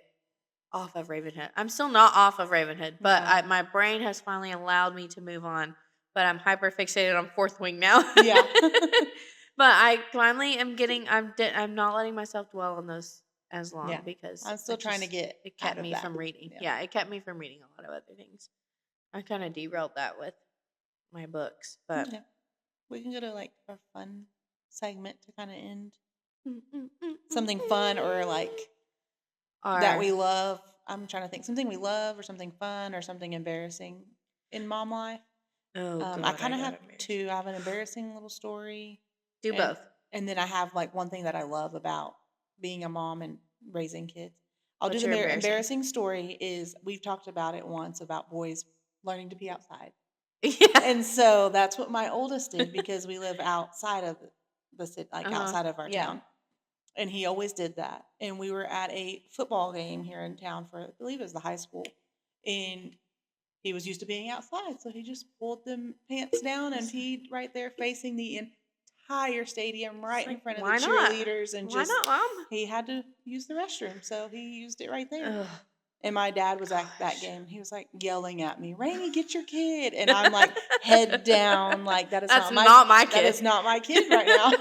[SPEAKER 1] off of Ravenhood. I'm still not off of Ravenhood, but my brain has finally allowed me to move on. But I'm hyper fixated on Fourth Wing now.
[SPEAKER 2] Yeah.
[SPEAKER 1] But I finally am getting. I'm not letting myself dwell on those as long because
[SPEAKER 2] I'm still trying to get.
[SPEAKER 1] It kept me from reading. Yeah, it kept me from reading a lot of other things. I kind of derailed that with my books, but
[SPEAKER 2] we can go to like our fun segment to kind of end something fun or like that we love. I'm trying to think something we love or something fun or something embarrassing in mom life.
[SPEAKER 1] Oh, God,
[SPEAKER 2] I kind of have 2. I have an embarrassing little story.
[SPEAKER 1] Do both.
[SPEAKER 2] And then I have like one thing that I love about being a mom and raising kids. I'll do
[SPEAKER 1] What's
[SPEAKER 2] the
[SPEAKER 1] your
[SPEAKER 2] embarrassing story is we've talked about it once about boys learning to pee outside.
[SPEAKER 1] Yeah.
[SPEAKER 2] And so that's what my oldest did because we live outside of the city, like outside of our
[SPEAKER 1] Yeah.
[SPEAKER 2] town. And he always did that. And we were at a football game here in town for, I believe it was the high school. And he was used to being outside. So he just pulled them pants down and peed right there facing the entire stadium right in front of the cheerleaders. And
[SPEAKER 1] Why not, Mom?
[SPEAKER 2] he had to use the restroom. So he used it right there.
[SPEAKER 1] Ugh.
[SPEAKER 2] And my dad was at that game. He was like yelling at me, Rainey, get your kid. And I'm like head down, like that's not my kid. That is not my kid right now.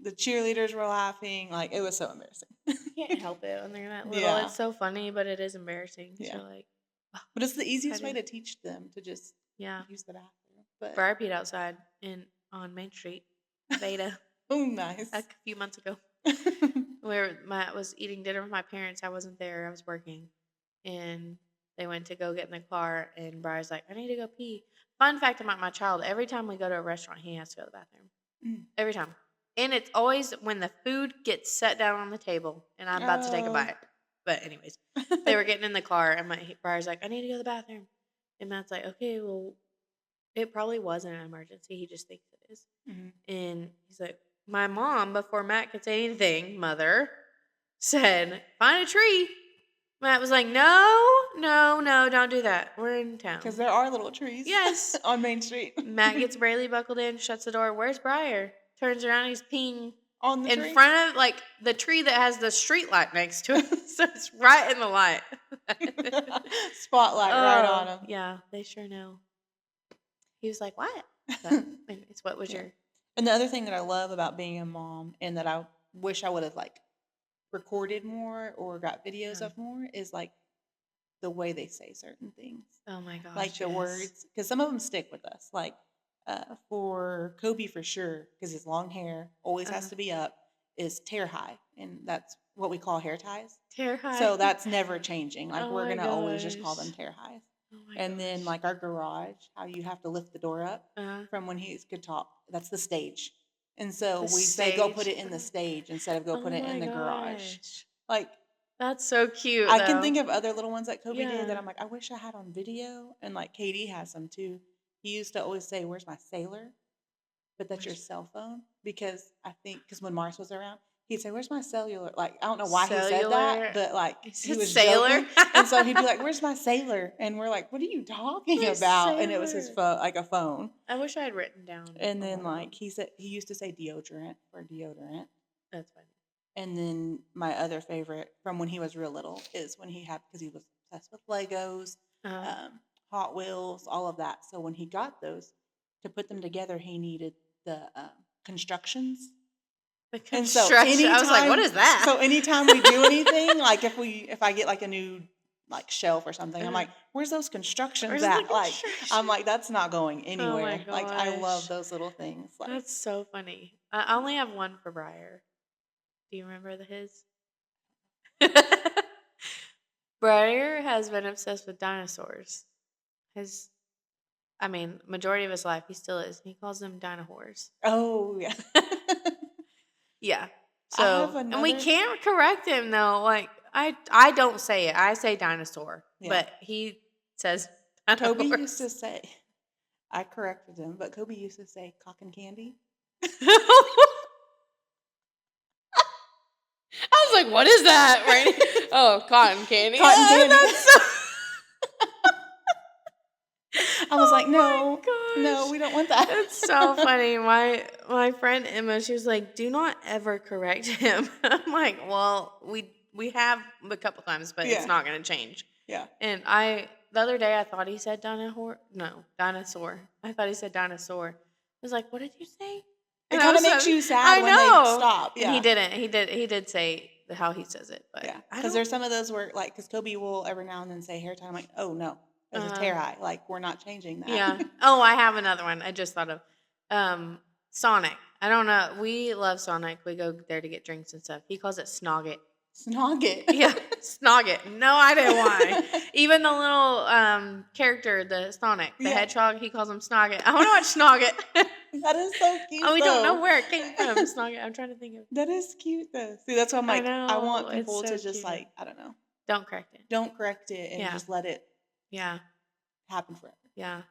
[SPEAKER 2] The cheerleaders were laughing. Like it was so embarrassing.
[SPEAKER 1] You can't help it when they're that little. Yeah. It's so funny, but it is embarrassing. Yeah. So like,
[SPEAKER 2] but it's the easiest way to teach them to just use the bathroom. But
[SPEAKER 1] Briar peed outside on Main Street, Beta.
[SPEAKER 2] Oh, nice.
[SPEAKER 1] A few months ago. Where Matt was eating dinner with my parents. I wasn't there. I was working. And they went to go get in the car. And Briar's like, I need to go pee. Fun fact about my child. Every time we go to a restaurant, he has to go to the bathroom. Every time. And it's always when the food gets set down on the table. And I'm about to take a bite. But anyways. They were getting in the car. And Briar's like, I need to go to the bathroom. And Matt's like, okay, well, it probably wasn't an emergency. He just thinks it is. And he's like, my mom, before Matt could say anything, mother, said, find a tree. Matt was like, no, don't do that. We're in town.
[SPEAKER 2] Because there are little trees. Yes. On Main Street.
[SPEAKER 1] Matt gets Braylee buckled in, shuts the door. Where's Briar? Turns around, he's peeing
[SPEAKER 2] on the tree?
[SPEAKER 1] In front of, like, the tree that has the street light next to it. So it's right in the light.
[SPEAKER 2] Spotlight right on him.
[SPEAKER 1] Yeah, they sure know. He was like, what? But anyways, what was your...
[SPEAKER 2] And the other thing that I love about being a mom and that I wish I would have like recorded more or got videos of more is like the way they say certain things.
[SPEAKER 1] Oh my gosh.
[SPEAKER 2] Like the words, because some of them stick with us. Like for Kobe for sure, because his long hair always has to be up, is tear high. And that's what we call hair ties.
[SPEAKER 1] Tear high.
[SPEAKER 2] So that's never changing. Like we're going to always just call them tear highs. And then like our garage, how you have to lift the door up from when he could talk. That's the stage. And so we say go put it in the stage instead of go put it in the garage. Like
[SPEAKER 1] that's so cute.
[SPEAKER 2] I can think of other little ones that Kobe did that I'm like, I wish I had on video. And like Katie has some too. He used to always say, where's my sailor? But that's your cell phone. Because I think, because when Mars was around, he'd say, where's my cellular? Like, I don't know why he said that, but like, he was sailor. And so he'd be like, where's my sailor? And we're like, what are you talking about? Sailor. And it was his phone, like a phone.
[SPEAKER 1] I wish I had written down.
[SPEAKER 2] And then like, he used to say deodorant for deodorant.
[SPEAKER 1] That's funny.
[SPEAKER 2] And then my other favorite from when he was real little is when because he was obsessed with Legos, Hot Wheels, all of that. So when he got those, to put them together, he needed the constructions. And so anytime,
[SPEAKER 1] I was like, what is that?
[SPEAKER 2] So anytime we do anything, like if I get like a new like shelf or something, I'm like, where's those constructions at? Like I'm like, that's not going anywhere.
[SPEAKER 1] Oh
[SPEAKER 2] like I love those little things. Like,
[SPEAKER 1] that's so funny. I only have one for Briar. Do you remember his? Briar has been obsessed with dinosaurs. Majority of his life he still is. He calls them dinosaurs.
[SPEAKER 2] Oh yeah.
[SPEAKER 1] Yeah. So and we can't correct him though. Like I don't say it. I say dinosaur. Yeah. But he says dinosaurs.
[SPEAKER 2] Kobe used to say, I corrected him, but Kobe used to say cotton candy.
[SPEAKER 1] I was like, what is that? Right? Oh, cotton candy.
[SPEAKER 2] Cotton candy. I was like, no, we don't want that.
[SPEAKER 1] It's so funny. My friend Emma, she was like, do not ever correct him. I'm like, well, we have a couple times, but it's not going to change.
[SPEAKER 2] Yeah.
[SPEAKER 1] And the other day I thought he said dinosaur. I thought he said dinosaur. I was like, what did you say?
[SPEAKER 2] It kind of makes you sad when they stop. Yeah.
[SPEAKER 1] And he didn't. He did say how he says it. But
[SPEAKER 2] yeah, because there's some of those where, like, because Kobe will every now and then say hair tie. I'm like, oh, no. That's a tear eye. Like, we're not changing that.
[SPEAKER 1] Yeah. Oh, I have another one. I just thought of Sonic. I don't know. We love Sonic. We go there to get drinks and stuff. He calls it Snogget.
[SPEAKER 2] Snog it.
[SPEAKER 1] Yeah, snog it. No idea why. Even the little character, the Sonic, the hedgehog, he calls him Snog it. I want to watch Snog it.
[SPEAKER 2] That is so cute.
[SPEAKER 1] Oh, we don't know where it came from. Snog it. I'm trying to think of.
[SPEAKER 2] That is cute though. See, that's why I'm like, I want
[SPEAKER 1] it's
[SPEAKER 2] people
[SPEAKER 1] so
[SPEAKER 2] to just
[SPEAKER 1] cute.
[SPEAKER 2] like, I don't know,
[SPEAKER 1] Don't correct it.
[SPEAKER 2] don't correct it and just let it happen forever.
[SPEAKER 1] Yeah,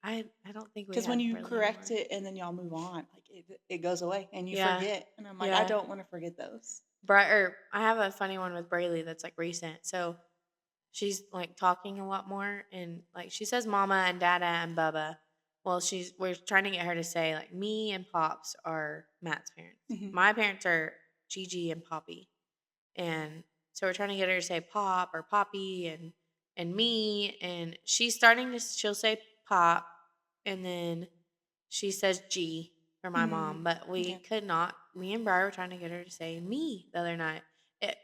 [SPEAKER 1] I don't think we
[SPEAKER 2] Because when you
[SPEAKER 1] really
[SPEAKER 2] correct
[SPEAKER 1] anymore.
[SPEAKER 2] it and then y'all move on, like it goes away and you
[SPEAKER 1] Yeah.
[SPEAKER 2] forget. And I'm like,
[SPEAKER 1] Yeah.
[SPEAKER 2] I don't want to forget those.
[SPEAKER 1] I have a funny one with Braylee that's like recent. So she's like talking a lot more, and like she says mama and dada and bubba. Well, we're trying to get her to say like me and Pops are Matt's parents.
[SPEAKER 2] Mhm.
[SPEAKER 1] My parents are Gigi and Poppy. And so we're trying to get her to say Pop or Poppy and me, and she'll say Pop, and then she says G for my mom, but we could not. Me and Briar were trying to get her to say me the other night.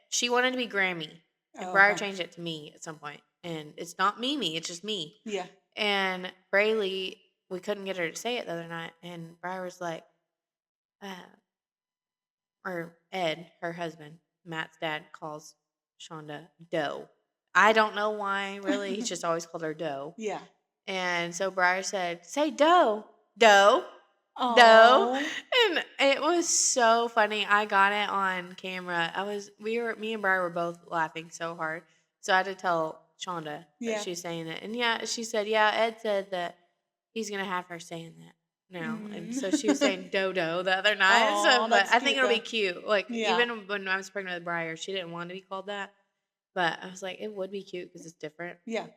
[SPEAKER 1] She wanted to be Grammy, and Briar changed it to me at some point, and it's not Mimi, it's just me.
[SPEAKER 2] Yeah.
[SPEAKER 1] And Braylee, we couldn't get her to say it the other night, and Briar was like, or Ed, her husband, Matt's dad, calls Shonda Doe. I don't know why, really. He's just always called her Doe.
[SPEAKER 2] Yeah.
[SPEAKER 1] And so Briar said, say Doe. Doe. Doe. And it was so funny. I got it on camera. Me and Briar were both laughing so hard. So I had to tell Shonda that she was saying it. And yeah, she said, yeah, Ed said that he's going to have her saying that now. And so she was saying dodo the other night. But I think it'll be cute. Like, even when I was pregnant with Briar, she didn't want to be called that. But I was like, it would be cute because it's different.
[SPEAKER 2] Yeah.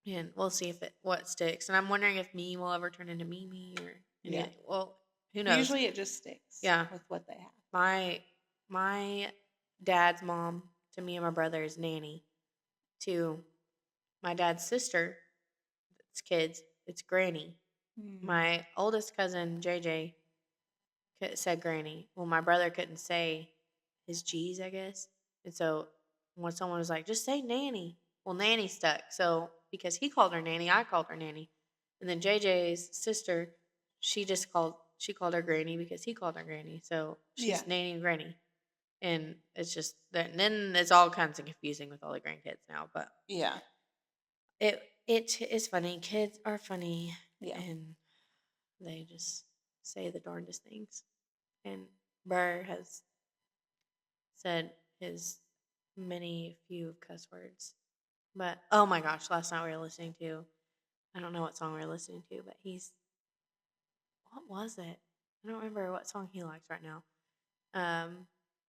[SPEAKER 1] And we'll see what sticks. And I'm wondering if me will ever turn into Mimi or anything. Yeah. Well, who knows?
[SPEAKER 2] Usually it just sticks.
[SPEAKER 1] Yeah.
[SPEAKER 2] With what they have.
[SPEAKER 1] My dad's mom to me and my brother is Nanny. To my dad's sister, it's kids, it's Granny. My oldest cousin, JJ, said Granny. Well, my brother couldn't say his G's, I guess. And so when someone was like, just say Nanny. Well, Nanny stuck. So because he called her Nanny, I called her Nanny. And then JJ's sister, she called her Granny because he called her Granny. So she's Nanny and Granny. And it's just that. And then it's all kinds of confusing with all the grandkids now. But
[SPEAKER 2] yeah,
[SPEAKER 1] it is funny. Kids are funny. Yeah. And they just say the darndest things. And Burr has said his few cuss words. But, oh my gosh, last night we were listening to, I don't know what song we were listening to, but what was it? I don't remember what song he likes right now.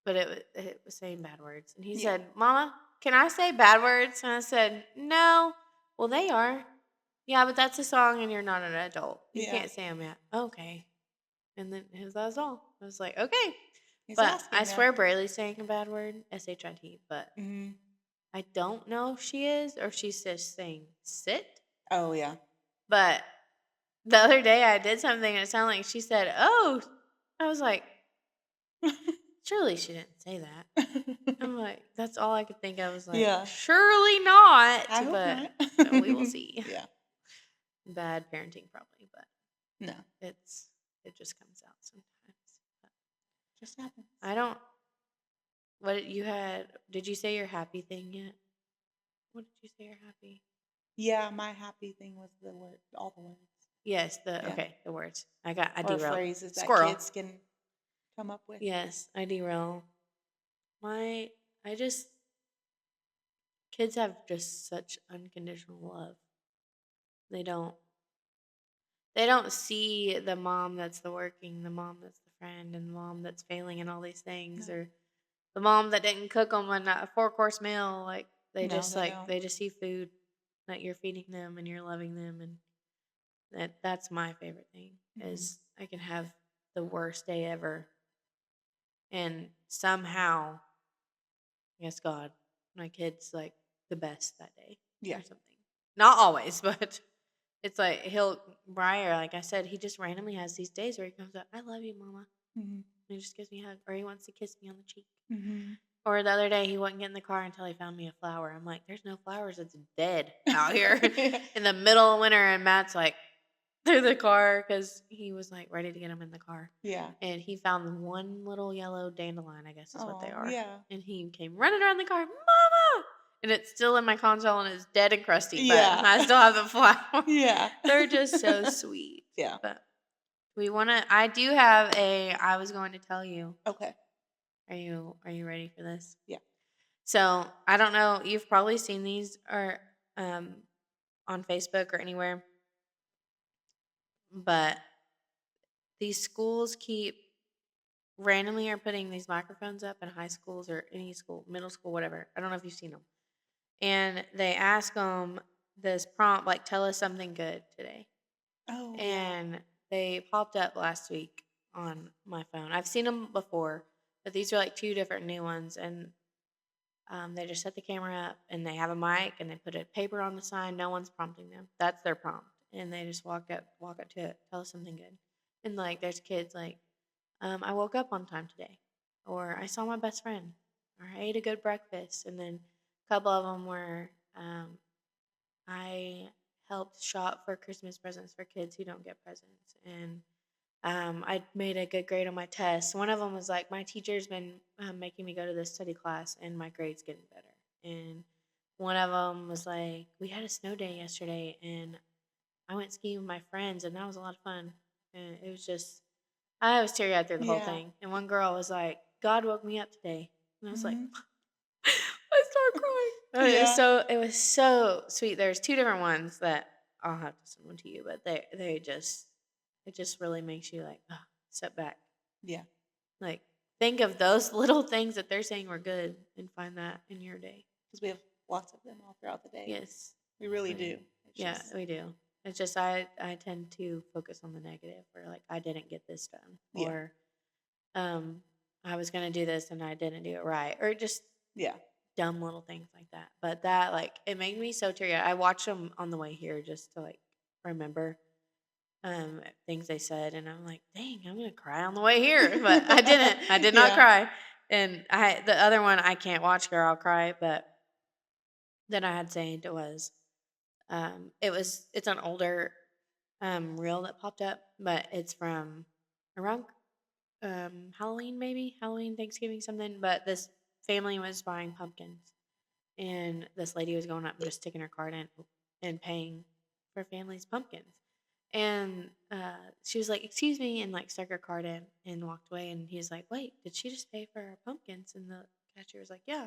[SPEAKER 1] But it was saying bad words. And he said, Mama, can I say bad words? And I said, no. Well, they are. Yeah, but that's a song and you're not an adult. You can't say them yet. Okay. And then that was all. I was like, okay. But I swear Braylee's saying a bad word, S-H-I-T, but I don't know if she is or if she's just saying sit.
[SPEAKER 2] Oh, yeah.
[SPEAKER 1] But the other day I did something and it sounded like she said, oh. I was like, surely she didn't say that. I'm like, that's all I could think of. I was like, surely not.
[SPEAKER 2] I hope
[SPEAKER 1] but
[SPEAKER 2] not.
[SPEAKER 1] we will see.
[SPEAKER 2] Yeah.
[SPEAKER 1] Bad parenting probably, but
[SPEAKER 2] no.
[SPEAKER 1] It just comes out sometimes. But
[SPEAKER 2] just happens.
[SPEAKER 1] I don't. Did you say your happy thing yet? What did you say you're happy?
[SPEAKER 2] Yeah, my happy thing was all the words.
[SPEAKER 1] Yes, the words. I
[SPEAKER 2] or phrases that kids can come up with.
[SPEAKER 1] Yes, I derail. Kids have just such unconditional love. They don't see the mom that's the working, the mom that's the friend, and the mom that's failing in all these things, or the mom that didn't cook them a 4-course meal. Like they just see food that you're feeding them and you're loving them, and that's my favorite thing is I can have the worst day ever, and somehow, I guess God, my kid's like the best that day, or something. Not always, but. It's like Briar, like I said, he just randomly has these days where he comes up, I love you, Mama. And he just gives me a hug, or he wants to kiss me on the cheek. Or the other day, he wouldn't get in the car until he found me a flower. I'm like, there's no flowers. It's dead out here in the middle of winter. And Matt's like, through the car because he was like ready to get him in the car.
[SPEAKER 2] Yeah.
[SPEAKER 1] And he found one little yellow dandelion, I guess is what they
[SPEAKER 2] Oh,
[SPEAKER 1] are.
[SPEAKER 2] yeah.
[SPEAKER 1] And he came running around the car, Mama! And it's still in my console and it's dead and crusty, but
[SPEAKER 2] Yeah.
[SPEAKER 1] I still have the flower.
[SPEAKER 2] Yeah.
[SPEAKER 1] They're just so sweet.
[SPEAKER 2] Yeah.
[SPEAKER 1] But I was going to tell you.
[SPEAKER 2] Okay.
[SPEAKER 1] Are you ready for this?
[SPEAKER 2] Yeah.
[SPEAKER 1] So I don't know, you've probably seen these or on Facebook or anywhere, but these schools keep randomly are putting these microphones up in high schools or any school, middle school, whatever. I don't know if you've seen them. And they ask them this prompt, like, tell us something good today.
[SPEAKER 2] Oh, yeah.
[SPEAKER 1] And they popped up last week on my phone. I've seen them before, but these are like two different new ones. And they just set the camera up and they have a mic and they put a paper on the sign. No one's prompting them. That's their prompt. And they just walk up to it, tell us something good. And like, there's kids like, I woke up on time today, or I saw my best friend, or I ate a good breakfast. And then a couple of them were, I helped shop for Christmas presents for kids who don't get presents. And I made a good grade on my test. One of them was like, my teacher's been making me go to this study class, and my grade's getting better. And one of them was like, we had a snow day yesterday, and I went skiing with my friends, and that was a lot of fun. And it was just, I was teary eyed through the whole
[SPEAKER 2] Yeah.
[SPEAKER 1] thing. And one girl was like, God woke me up today. And I was like,
[SPEAKER 2] Mhm.
[SPEAKER 1] I started crying.
[SPEAKER 2] Yeah.
[SPEAKER 1] It was so sweet. There's two different ones that I'll have to send one to you, but they just it just really makes you like, oh, step back.
[SPEAKER 2] Yeah.
[SPEAKER 1] Like, think of those little things that they're saying were good and find that in your day.
[SPEAKER 2] Because we have lots of them all throughout the day.
[SPEAKER 1] Yes.
[SPEAKER 2] We really do. It's
[SPEAKER 1] Yeah,
[SPEAKER 2] just,
[SPEAKER 1] we do. It's just I tend to focus on the negative, or like I didn't get this done,
[SPEAKER 2] yeah.
[SPEAKER 1] or I was gonna do this and I didn't do it right, or just
[SPEAKER 2] Yeah.
[SPEAKER 1] dumb little things like that. But that, like, it made me so teary. I watched them on the way here just to like remember things they said, and I'm like, dang, I'm gonna cry on the way here, but I didn't. I did not
[SPEAKER 2] Yeah.
[SPEAKER 1] cry. And the other one I can't watch, girl, I'll cry. But that I had saved was it's an older reel that popped up, but it's from around Halloween, maybe Halloween, Thanksgiving, something. But this family was buying pumpkins, and this lady was going up and just sticking her card in and paying for family's pumpkins. And she was like, "Excuse me," and like stuck her card in and walked away. And he's like, "Wait, did she just pay for our pumpkins?" And the cashier was like, "Yeah."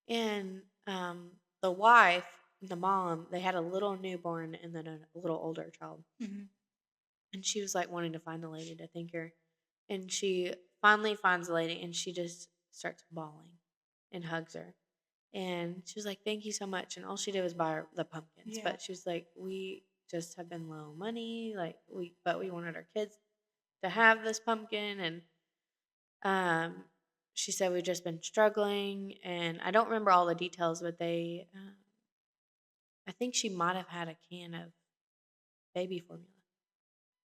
[SPEAKER 1] And the wife, the mom, they had a little newborn and then a little older child.
[SPEAKER 2] Mhm.
[SPEAKER 1] And she was like wanting to find the lady to thank her. And she finally finds the lady and she just starts bawling and hugs her. And she was like, "Thank you so much." And all she did was buy her the pumpkins.
[SPEAKER 2] Yeah.
[SPEAKER 1] But she was like, "We just have been low money. Like, but we wanted our kids to have this pumpkin." And um, she said, "We've just been struggling." And I don't remember all the details, but I think she might have had a can of baby formula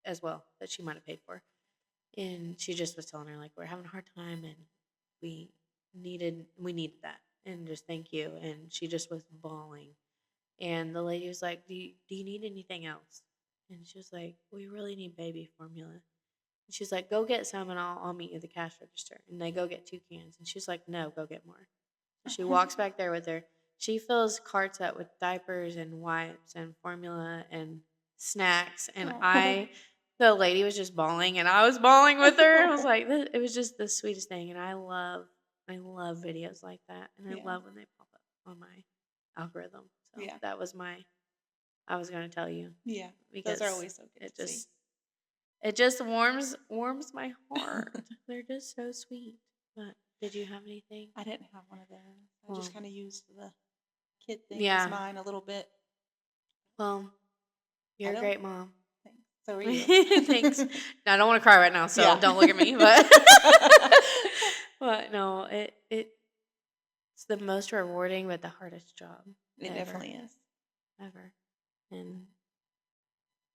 [SPEAKER 1] as well that she might have paid for. And she just was telling her, like, we're having a hard time and we we needed that. And just thank you. And she just was bawling. And the lady was like, do you need anything else? And she was like, we really need baby formula. And she's like, go get some and I'll meet you at the cash register. And they go get 2 cans. And she's like, no, go get more. So she walks back there with her. She fills carts up with diapers and wipes and formula and snacks. And
[SPEAKER 2] Oh.
[SPEAKER 1] the lady was just bawling and I was bawling with her. I was like, it was just the sweetest thing. And I love videos like that. And I
[SPEAKER 2] Yeah.
[SPEAKER 1] love when they pop up on my algorithm. So
[SPEAKER 2] Yeah.
[SPEAKER 1] that was I was going to tell you.
[SPEAKER 2] Yeah.
[SPEAKER 1] Because
[SPEAKER 2] Those are always so good
[SPEAKER 1] it
[SPEAKER 2] to see.
[SPEAKER 1] just warms my heart. They're just so sweet. But did you have anything?
[SPEAKER 2] I didn't have one of those. I just
[SPEAKER 1] Well,
[SPEAKER 2] kind of used the kid thing
[SPEAKER 1] yeah.
[SPEAKER 2] as mine a little bit.
[SPEAKER 1] Well, you're a great mom.
[SPEAKER 2] Thanks. So are you.
[SPEAKER 1] Thanks. Now, I don't want to cry right now, so
[SPEAKER 2] Yeah.
[SPEAKER 1] don't look at me. But but no, it's the most rewarding but the hardest job
[SPEAKER 2] It
[SPEAKER 1] ever,
[SPEAKER 2] definitely is.
[SPEAKER 1] ever. And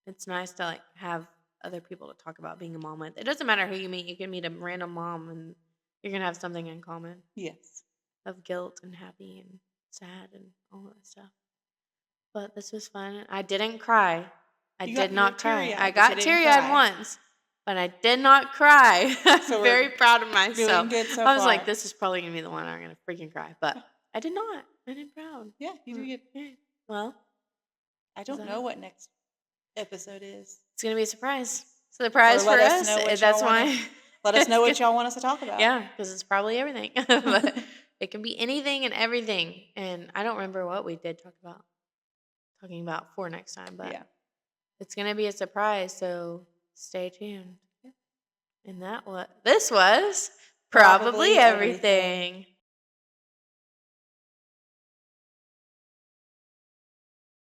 [SPEAKER 1] it's nice to like have other people to talk about being a mom with. It doesn't matter who you meet. You can meet a random mom and you're gonna have something in common
[SPEAKER 2] Yes.
[SPEAKER 1] of guilt and happy and sad and all that stuff. But this was fun. I didn't cry. I
[SPEAKER 2] You
[SPEAKER 1] did not cry.
[SPEAKER 2] teary-eyed,
[SPEAKER 1] I
[SPEAKER 2] but you
[SPEAKER 1] got
[SPEAKER 2] didn't
[SPEAKER 1] teary-eyed
[SPEAKER 2] cry.
[SPEAKER 1] once, but I did not cry. I'm
[SPEAKER 2] So
[SPEAKER 1] very
[SPEAKER 2] we're
[SPEAKER 1] proud of myself.
[SPEAKER 2] doing good so
[SPEAKER 1] I was like,
[SPEAKER 2] far.
[SPEAKER 1] this is probably gonna be the one I'm gonna freaking cry, but I did not. I did proud.
[SPEAKER 2] Yeah, you do good.
[SPEAKER 1] Yeah. Well,
[SPEAKER 2] I
[SPEAKER 1] is
[SPEAKER 2] don't
[SPEAKER 1] that
[SPEAKER 2] know
[SPEAKER 1] it?
[SPEAKER 2] what next episode is.
[SPEAKER 1] It's gonna be a surprise.
[SPEAKER 2] Or
[SPEAKER 1] Surprise for
[SPEAKER 2] let us
[SPEAKER 1] us.
[SPEAKER 2] know what
[SPEAKER 1] That's
[SPEAKER 2] y'all want
[SPEAKER 1] why.
[SPEAKER 2] to let us
[SPEAKER 1] it's
[SPEAKER 2] know what
[SPEAKER 1] gonna-
[SPEAKER 2] y'all want us to talk about.
[SPEAKER 1] Yeah, because it's probably everything. But it can be anything and everything. And I don't remember what we did talking about for next time, but
[SPEAKER 2] Yeah.
[SPEAKER 1] it's gonna be a surprise. So stay tuned. And this was probably
[SPEAKER 2] Probably
[SPEAKER 1] everything.